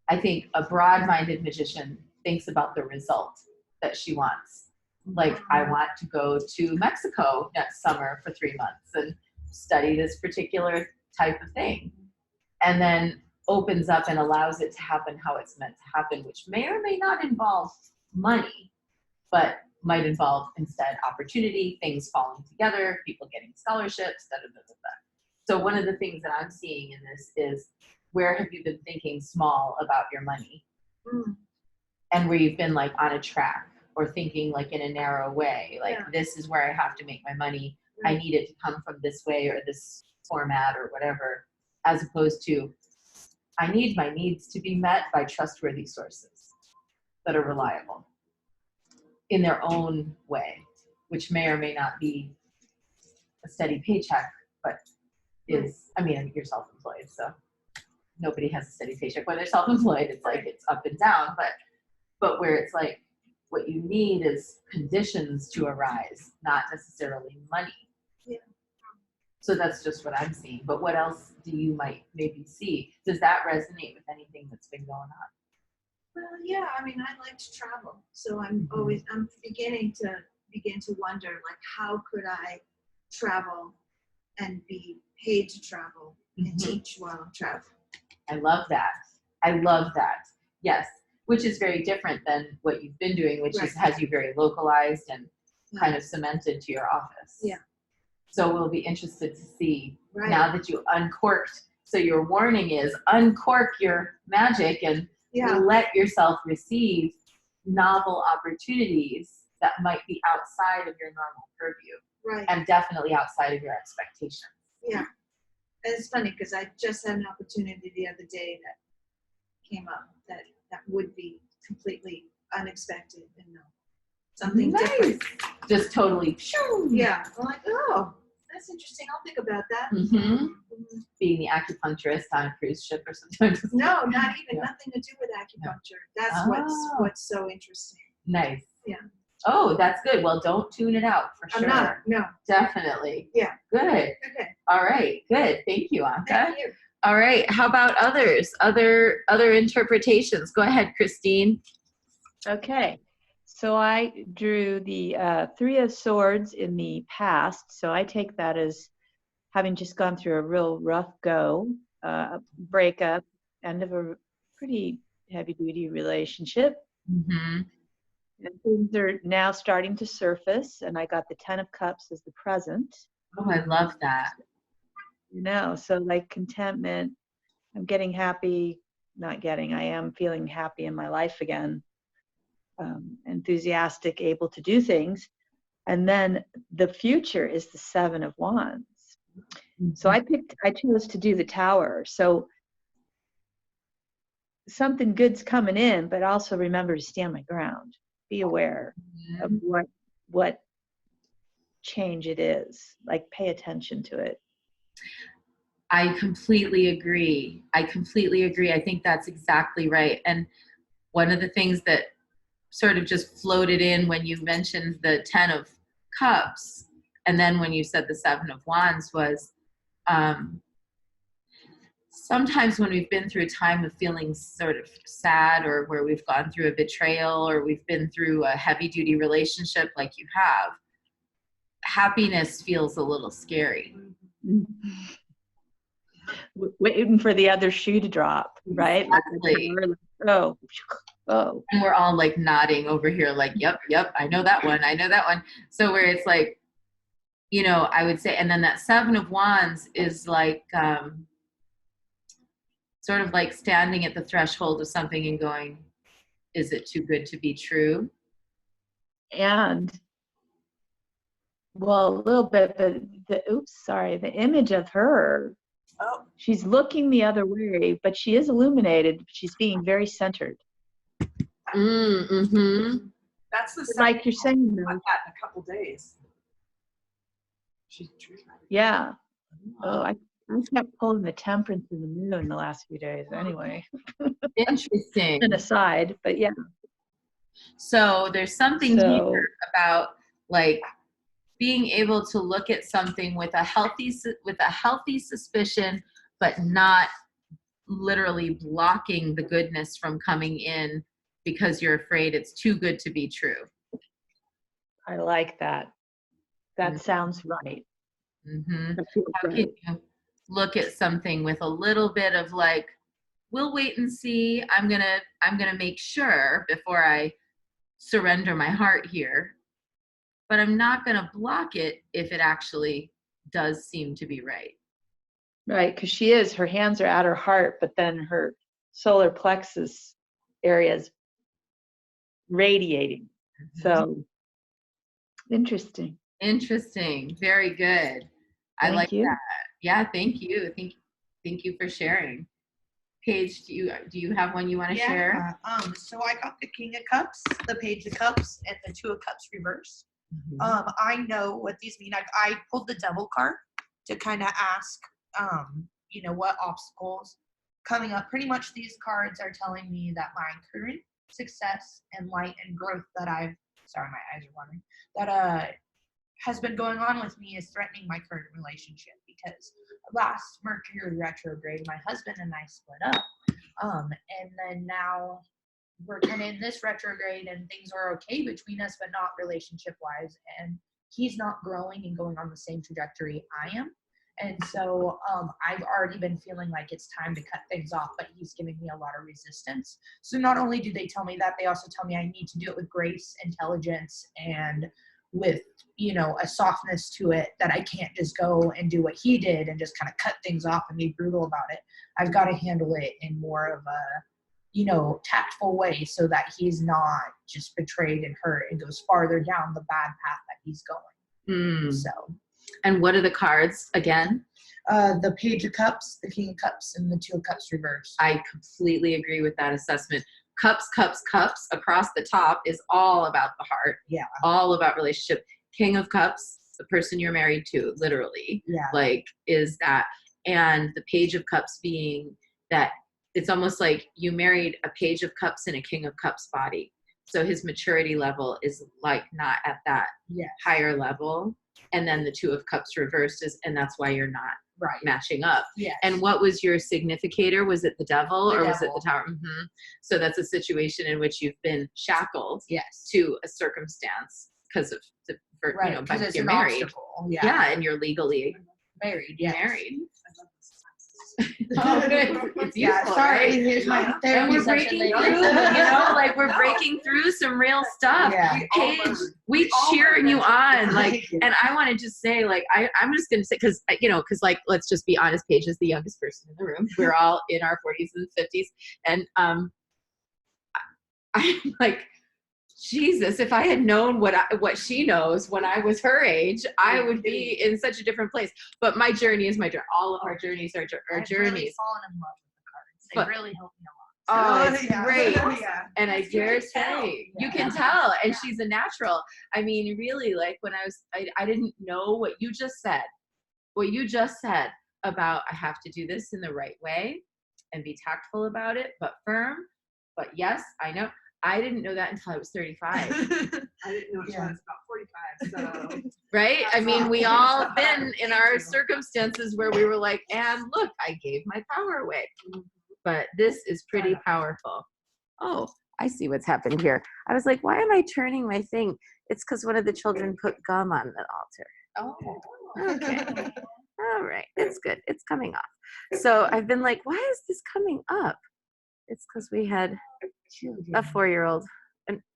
I think a broad-minded magician thinks about the result that she wants. Like, I want to go to Mexico next summer for 3 months and study this particular type of thing. And then opens up and allows it to happen how it's meant to happen, which may or may not involve money, but might involve instead opportunity, things falling together, people getting scholarships, da, da, da, da, da. So one of the things that I'm seeing in this is, where have you been thinking small about your money? And where you've been like on a track or thinking like in a narrow way, like this is where I have to make my money. I need it to come from this way or this format or whatever, as opposed to, I need my needs to be met by trustworthy sources that are reliable in their own way, which may or may not be a steady paycheck, but is, I mean, you're self-employed, so nobody has a steady paycheck when they're self-employed. It's like, it's up and down, but where it's like, what you need is conditions to arise, not necessarily money. Yeah. So that's just what I'm seeing. But what else do you might maybe see? Does that resonate with anything that's been going on? Well, yeah, I mean, I like to travel, so I'm beginning to wonder, like, how could I travel and be paid to travel and teach while I'm traveling? I love that. I love that. Yes. Which is very different than what you've been doing, which has you very localized and kind of cemented to your office. Yeah. So we'll be interested to see now that you uncorked. So your warning is uncork your magic and let yourself receive novel opportunities that might be outside of your normal purview. Right. And definitely outside of your expectations. Yeah. And it's funny because I just had an opportunity the other day that came up that would be completely unexpected and something different. Just totally. Yeah. I'm like, oh, that's interesting. I'll think about that. Being the acupuncturist on a cruise ship or something. No, not even. Nothing to do with acupuncture. That's what's so interesting. Nice. Yeah. Oh, that's good. Well, don't tune it out for sure. I'm not. No. Definitely. Yeah. Good. Okay. All right. Good. Thank you, Anka. Thank you. All right. How about others? Other interpretations? Go ahead, Christine. Okay. So I drew the Three of Swords in the past. So I take that as having just gone through a real rough go, breakup, end of a pretty heavy-duty relationship. And things are now starting to surface, and I got the 10 of Cups as the present. Oh, I love that. You know, so like contentment, I'm getting happy, I am feeling happy in my life again, enthusiastic, able to do things. And then the future is the 7 of Wands. So I chose to do the Tower. So something good's coming in, but also remember to stand my ground. Be aware of what change it is. Like, pay attention to it. I completely agree. I think that's exactly right. And one of the things that sort of just floated in when you mentioned the 10 of Cups, and then when you said the 7 of Wands, was sometimes when we've been through a time of feeling sort of sad, or where we've gone through a betrayal, or we've been through a heavy-duty relationship like you have, happiness feels a little scary. Waiting for the other shoe to drop, right? Exactly. Oh. And we're all like nodding over here like, yep, I know that one. So where it's like, you know, I would say, and then that 7 of Wands is like, sort of like standing at the threshold of something and going, is it too good to be true? And, well, a little bit, but the image of her, she's looking the other way, but she is illuminated. She's being very centered. That's the like you're saying, that in a couple days. Yeah. Oh, I kept pulling the Temperance and the Moon the last few days anyway. Interesting. An aside, but yeah. So there's something here about like being able to look at something with a healthy suspicion, but not literally blocking the goodness from coming in because you're afraid it's too good to be true. I like that. That Mhm. sounds right. Mm-hmm. That feels How right. can you look at something with a little bit of like, we'll wait and see. I'm gonna make sure before I surrender my heart here, but I'm not gonna block it if it actually does seem to be right. Right, because her hands are at her heart, but then her solar plexus area is radiating. So interesting. Interesting. Very good. I like Thank you. that. Yeah, thank you. Thank you for sharing. Paige, do you have one you want to share? So I got the King of Cups, the Page of Cups, and the Two of Cups reverse. Mhm. I know what these mean. I pulled the Devil card to kind of ask, what obstacles coming up. Pretty much these cards are telling me that my current success and light and growth that sorry, my eyes are watering, that has been going on with me is threatening my current relationship because last Mercury retrograde, my husband and I split up. And then now we're kind of in this retrograde and things are okay between us, but not relationship wise. And he's not growing and going on the same trajectory I am. And so I've already been feeling like it's time to cut things off, but he's giving me a lot of resistance. So not only do they tell me that, they also tell me I need to do it with grace, intelligence, and with, a softness to it, that I can't just go and do what he did and just kind of cut things off and be brutal about it. I've got to handle it in more of a, tactful way so that he's not just betrayed and hurt and goes farther down the bad path that he's going. So. And what are the cards again? The Page of Cups, the King of Cups, and the Two of Cups reverse. I completely agree with that assessment. Cups, cups, cups across the top is all about the heart. Yeah. All about relationship. King of Cups, the person you're married to, literally. Yeah. Like, is that. And the Page of Cups being that it's almost like you married a Page of Cups in a King of Cups body. So his maturity level is like not at that higher level. And then the Two of Cups reversed and that's why you're not matching up. Yes. And what was your significator? Was it the devil The or was it devil. the tower? Mm-hmm. So that's a situation in which you've been shackled Yes. to a circumstance because of because it's you're an married. obstacle. Yeah, and you're legally married. Yes. married. Oh, good. It's useful, sorry. right? Here's my And therapy we're session. breaking through, like we're breaking through some real stuff. Yeah. Paige, we cheering you on, like, and I want to just say, like, I'm just gonna say, because like, let's just be honest, Paige is the youngest person in the room. We're all in our 40s and 50s, and I'm like, Jesus, if I had known what she knows when I was her age, I would be in such a different place. But my journey is my journey. All of our journeys are I've journeys. really fallen in love with the cards. They But- really helped me a lot. Oh, it's yeah. great. Yeah. And I dare say, you can tell. And she's a natural. I mean, really, like when I didn't know what you just said. What you just said about I have to do this in the right way and be tactful about it, but firm. But yes, I know. I didn't know that until I was 35. I didn't know until I was about 45. So Right? I That's mean, we awesome. all have been in our you. circumstances where we were like, and look, I gave my power away. But this is pretty powerful. Oh, I see what's happened here. I was like, why am I turning my thing? It's because one of the children put gum on the altar. Oh. Okay. All right. It's good. It's coming off. So I've been like, why is this coming up? It's because we had a 4-year-old,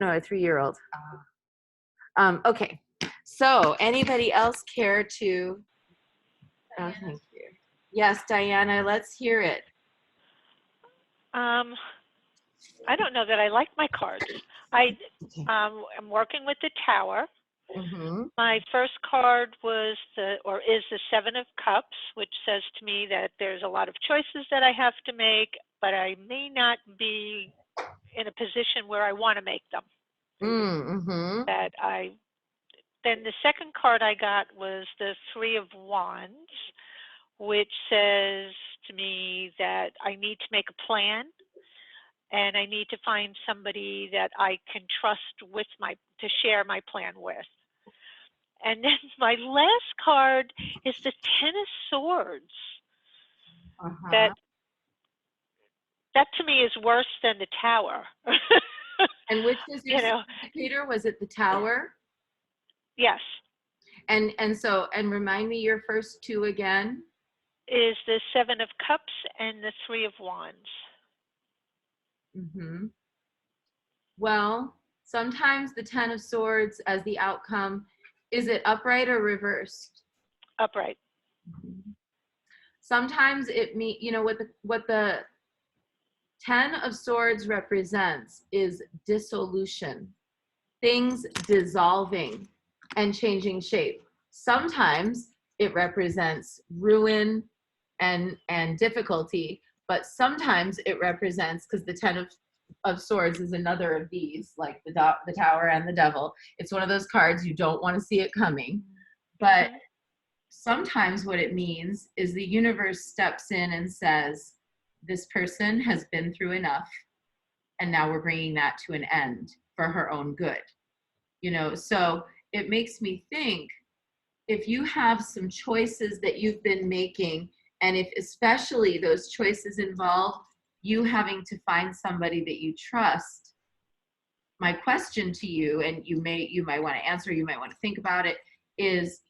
no, a 3-year-old. Okay. So anybody else care to? Oh, thank you. Yes, Diana, let's hear it. I don't know that I like my cards. I'm working with the Tower. Mm-hmm. My first card is the Seven of Cups, which says to me that there's a lot of choices that I have to make, but I may not be in a position where I want to make them. Mm-hmm. Then the second card I got was the Three of Wands, which says to me that I need to make a plan, and I need to find somebody that I can trust to share my plan with. And then my last card is the Ten of Swords. Uh-huh. That That to me is worse than the tower. And which was your You know, indicator? Was it the tower? yes, And remind me your first two again. is the Seven of Cups and the Three of Wands. Mm-hmm. Well, sometimes the Ten of Swords as the outcome, is it upright or reversed? Upright. Sometimes it what the Ten of Swords represents is dissolution, things dissolving and changing shape. Sometimes it represents ruin and difficulty, but sometimes it represents, because the Ten of Swords is another of these, like the Tower and the Devil. It's one of those cards you don't want to see it coming, but sometimes what it means is the universe steps in and says, this person has been through enough, and now we're bringing that to an end for her own good. So it makes me think, if you have some choices that you've been making, and if especially those choices involve you having to find somebody that you trust, my question to you, and you might want to answer, you might want to think about it, is,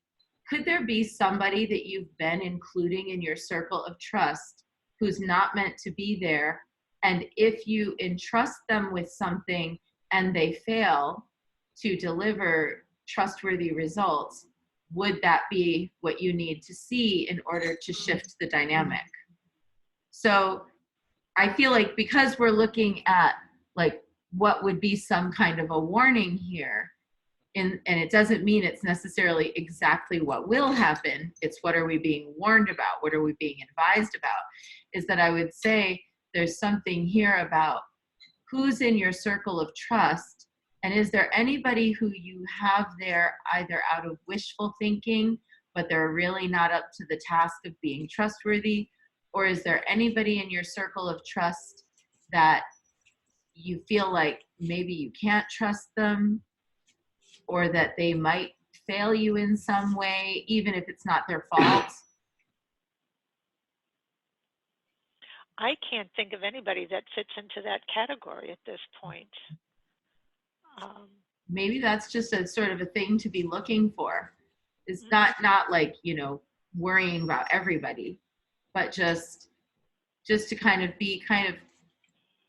could there be somebody that you've been including in your circle of trust who's not meant to be there? And if you entrust them with something and they fail to deliver trustworthy results, would that be what you need to see in order to shift the dynamic? So I feel like, because we're looking at like what would be some kind of a warning here, and it doesn't mean it's necessarily exactly what will happen, it's what are we being warned about, what are we being advised about, is that I would say there's something here about who's in your circle of trust, and is there anybody who you have there either out of wishful thinking, but they're really not up to the task of being trustworthy, or is there anybody in your circle of trust that you feel like maybe you can't trust them, or that they might fail you in some way, even if it's not their fault? I can't think of anybody that fits into that category at this point. Maybe that's just a sort of a thing to be looking for. It's not like, worrying about everybody, but just to kind of be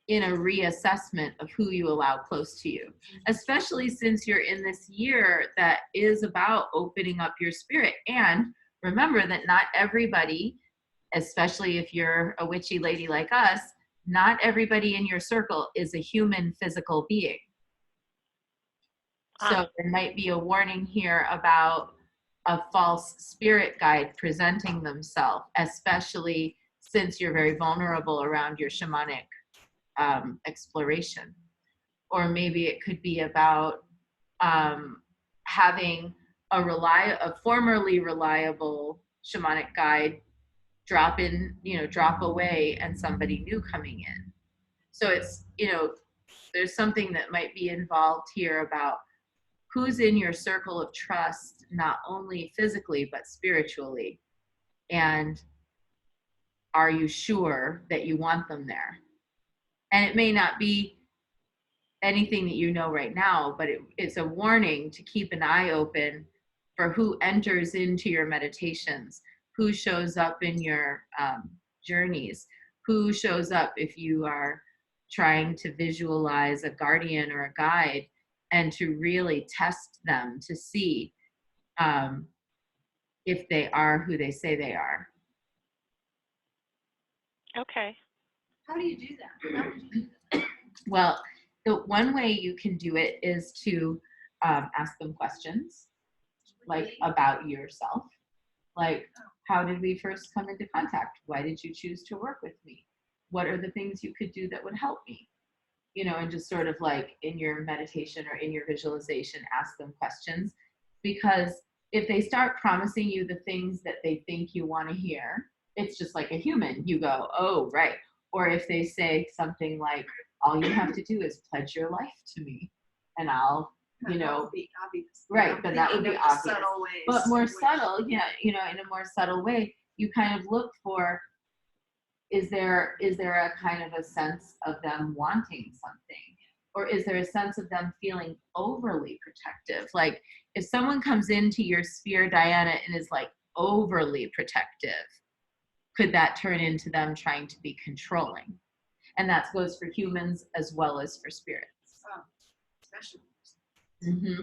in a reassessment of who you allow close to you, especially since you're in this year that is about opening up your spirit. And remember that not everybody, especially if you're a witchy lady like us, not everybody in your circle is a human physical being. So there might be a warning here about a false spirit guide presenting themselves, especially since you're very vulnerable around your shamanic exploration. Or maybe it could be about having a formerly reliable shamanic guide drop away, and somebody new coming in. So it's, there's something that might be involved here about who's in your circle of trust, not only physically, but spiritually. And are you sure that you want them there? And it may not be anything that you know right now, but it's a warning to keep an eye open for who enters into your meditations, who shows up in your journeys, who shows up if you are trying to visualize a guardian or a guide, and to really test them to see if they are who they say they are. Okay. How do you do that? How would you do that? Well, the one way you can do it is to ask them questions, like about yourself. Like, how did we first come into contact? Why did you choose to work with me? What are the things you could do that would help me? And just sort of like in your meditation or in your visualization, ask them questions. Because if they start promising you the things that they think you want to hear, it's just like a human. You go, oh, right. Or if they say something like, all you have to do is pledge your life to me, and I'll, That would be obvious. right, then that would be obvious. Subtle ways. But more subtle, in a more subtle way, you kind of look for, is there a kind of a sense of them wanting something? Or is there a sense of them feeling overly protective? Like if someone comes into your sphere, Diana, and is like overly protective, could that turn into them trying to be controlling? And that goes for humans as well as for spirits. Oh, especially.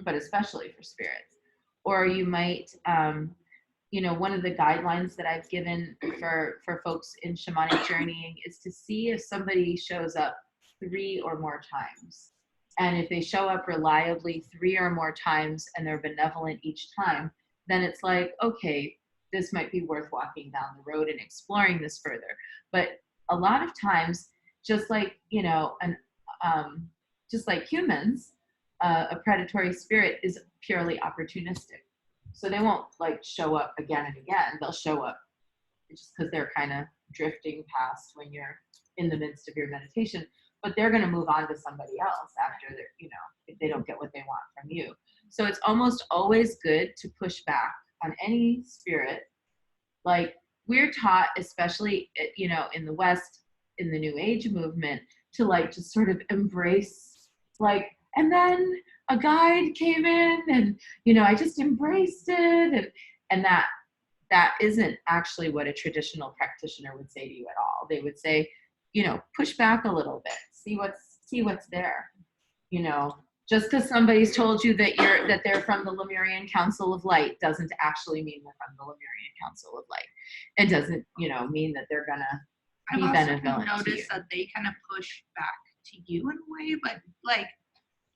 But especially for spirits. Or you might, you know, one of the guidelines that I've given for folks in shamanic journeying is to see if somebody shows up 3 or more times. And if they show up reliably 3 or more times and they're benevolent each time, then it's like, okay, this might be worth walking down the road and exploring this further. But a lot of times, just like, you know, just like humans, a predatory spirit is purely opportunistic. So they won't like show up again and again. They'll show up just because they're kind of drifting past when you're in the midst of your meditation, but they're going to move on to somebody else after they're, you know, if they don't get what they want from you. So it's almost always good to push back on any spirit. Like we're taught, especially, you know, in the West, in the New Age movement, to like just sort of embrace, like, and then a guide came in and, you know, I just embraced it. And that isn't actually what a traditional practitioner would say to you at all. They would say, you know, push back a little bit, see what's there. You know, just because somebody's told you that they're from the Lemurian Council of Light doesn't actually mean they're from the Lemurian Council of Light. It doesn't, you know, mean that they're gonna be benevolent to you. I've also noticed that they kind of push back to you in a way, but like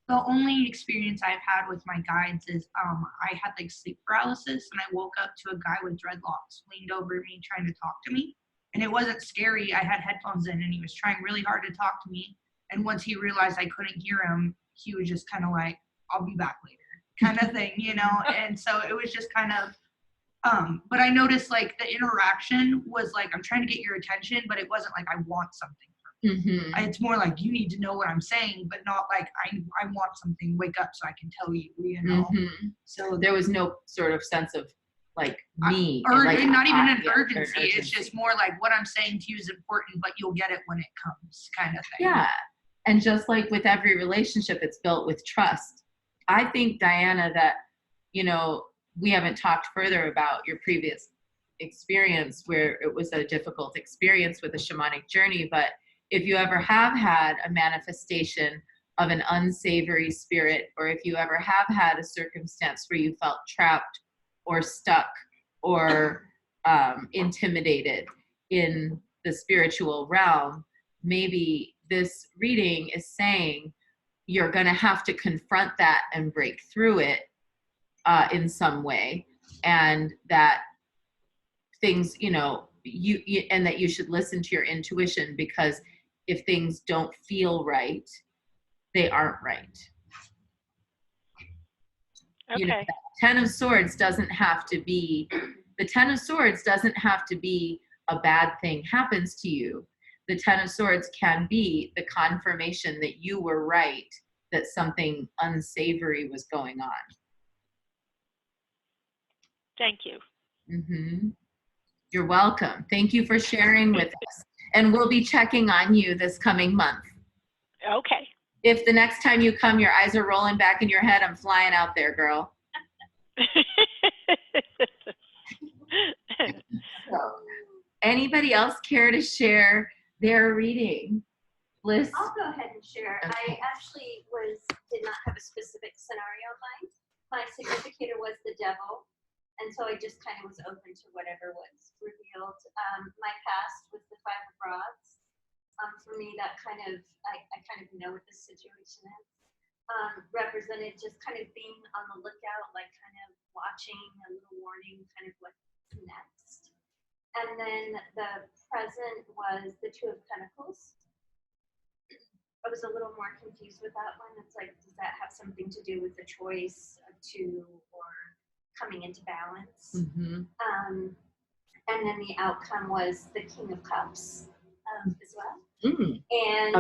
the only experience I've had with my guides is I had like sleep paralysis and I woke up to a guy with dreadlocks leaned over me trying to talk to me. And it wasn't scary. I had headphones in and he was trying really hard to talk to me. And once he realized I couldn't hear him, he was just kind of like, I'll be back later kind of thing, you know? And so it was just kind of, but I noticed like the interaction was like, I'm trying to get your attention, but it wasn't like I want something. It's more like you need to know what I'm saying, but not like I want something, wake up so I can tell you, you know? So there was no sort of sense of like me. Or like, not even an yeah, urgency. It's just more like what I'm saying to you is important, but you'll get it when it comes kind of thing. Yeah. And just like with every relationship, it's built with trust. I think, Diana, that, you know, we haven't talked further about your previous experience where it was a difficult experience with a shamanic journey, but if you ever have had a manifestation of an unsavory spirit, or if you ever have had a circumstance where you felt trapped or stuck or intimidated in the spiritual realm, maybe this reading is saying you're going to have to confront that and break through it in some way, and that things, you know, you and that you should listen to your intuition, because if things don't feel right, they aren't right. Okay. You know, the Ten of Swords doesn't have to be a bad thing happens to you. The Ten of Swords can be the confirmation that you were right, that something unsavory was going on. Thank you. You're welcome. Thank you for sharing with us. And we'll be checking on you this coming month. Okay. If the next time you come, your eyes are rolling back in your head, I'm flying out there, girl. So, anybody else care to share their reading? Liz? I'll go ahead and share. Okay. I actually did not have a specific scenario in mind. My significator was the devil, and so I just kind of was open to whatever was revealed. My past was the Five of Rods. For me, that kind of, I kind of know what the situation is. Represented just kind of being on the lookout, like kind of watching, a little warning, kind of what's next. And then the present was the Two of Pentacles. I was a little more confused with that one. It's like, does that have something to do with the choice of two or coming into balance? And then the outcome was the King of Cups as well. And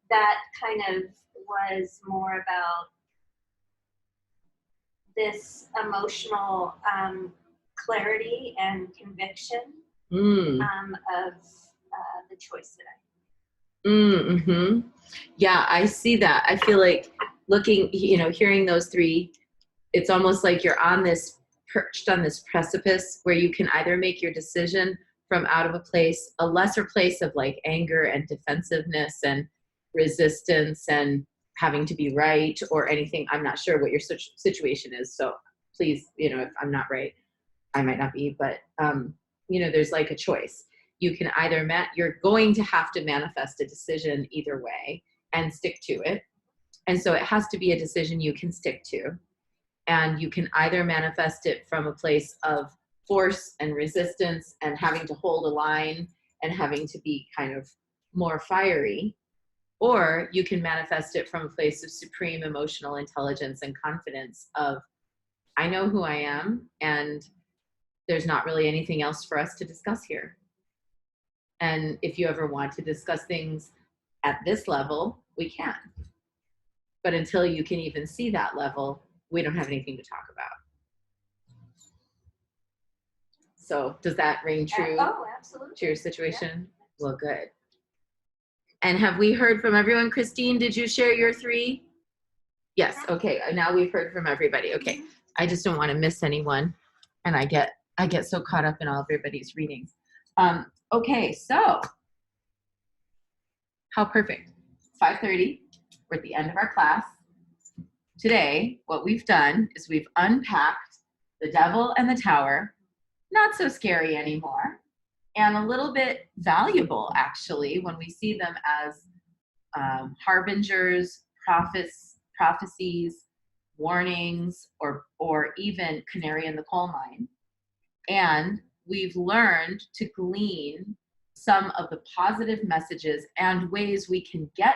that kind of was more about this emotional clarity and conviction of choice that I Mm-hmm. Yeah, I see that. I feel like looking, hearing those three, it's almost like you're perched on this precipice where you can either make your decision from out of a lesser place of like anger and defensive-ness and resistance and having to be right or anything. I'm not sure what your situation is. So please, if I'm not right, I might not be, but, there's like a choice. You can either you're going to have to manifest a decision either way and stick to it. And so it has to be a decision you can stick to. And you can either manifest it from a place of force and resistance and having to hold a line and having to be kind of more fiery, or you can manifest it from a place of supreme emotional intelligence and confidence of, I know who I am, and there's not really anything else for us to discuss here. And if you ever want to discuss things at this level, we can. But until you can even see that level, we don't have anything to talk about. So does that ring true Oh, absolutely. to your situation? Yeah. Well, good. And have we heard from everyone? Christine, did you share your three? Yes. Okay. Now we've heard from everybody. Okay. I just don't want to miss anyone. And I get so caught up in all of everybody's readings. Okay. So how perfect. 5:30. We're at the end of our class. Today, what we've done is we've unpacked the devil and the tower. Not so scary anymore. And a little bit valuable, actually, when we see them as harbingers, prophecies, warnings, or even canary in the coal mine. And we've learned to glean some of the positive messages and ways we can get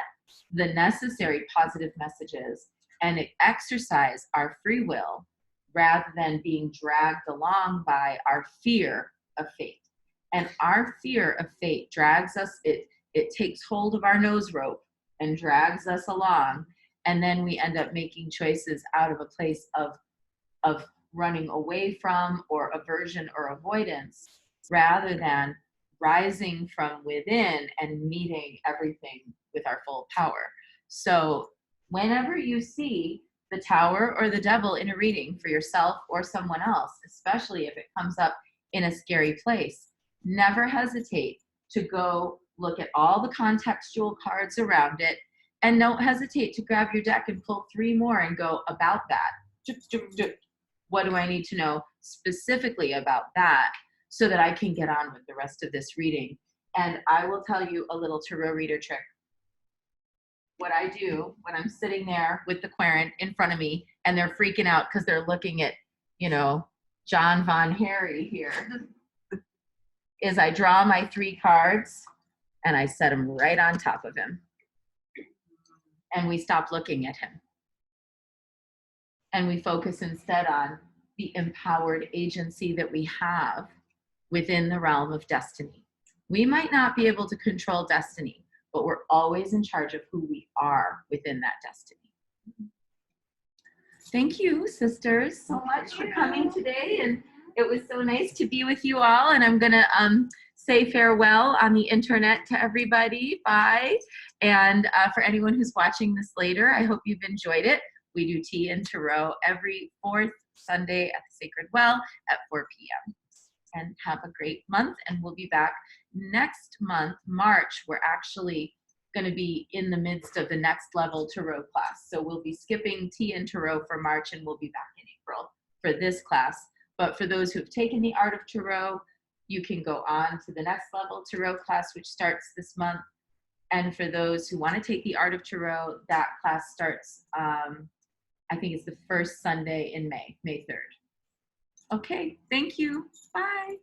the necessary positive messages and exercise our free will rather than being dragged along by our fear of fate. And our fear of fate drags us, it takes hold of our nose rope and drags us along. And then we end up making choices out of a place of running away from or aversion or avoidance rather than rising from within and meeting everything with our full power. So whenever you see the tower or the devil in a reading for yourself or someone else, especially if it comes up in a scary place, never hesitate to go look at all the contextual cards around it, and don't hesitate to grab your deck and pull 3 more and go about that. What do I need to know specifically about that so that I can get on with the rest of this reading? And I will tell you a little tarot reader trick. What I do when I'm sitting there with the querent in front of me and they're freaking out because they're looking at, John Von Harry here, is I draw my 3 cards and I set them right on top of him. And we stop looking at him. And we focus instead on the empowered agency that we have within the realm of destiny. We might not be able to control destiny, but we're always in charge of who we are within that destiny. Thank you, sisters, so much for coming today. And it was so nice to be with you all. And I'm going to say farewell on the internet to everybody. Bye. And for anyone who's watching this later, I hope you've enjoyed it. We do tea and tarot every 4th Sunday at the Sacred Well at 4 p.m. And have a great month. And we'll be back next month, March. We're actually going to be in the midst of the next level tarot class. So we'll be skipping tea and tarot for March, and we'll be back in April for this class. But for those who have taken the art of tarot, you can go on to the next level tarot class, which starts this month. And for those who want to take the art of tarot, that class starts, I think it's the first Sunday in May 3rd. Okay, thank you. Bye.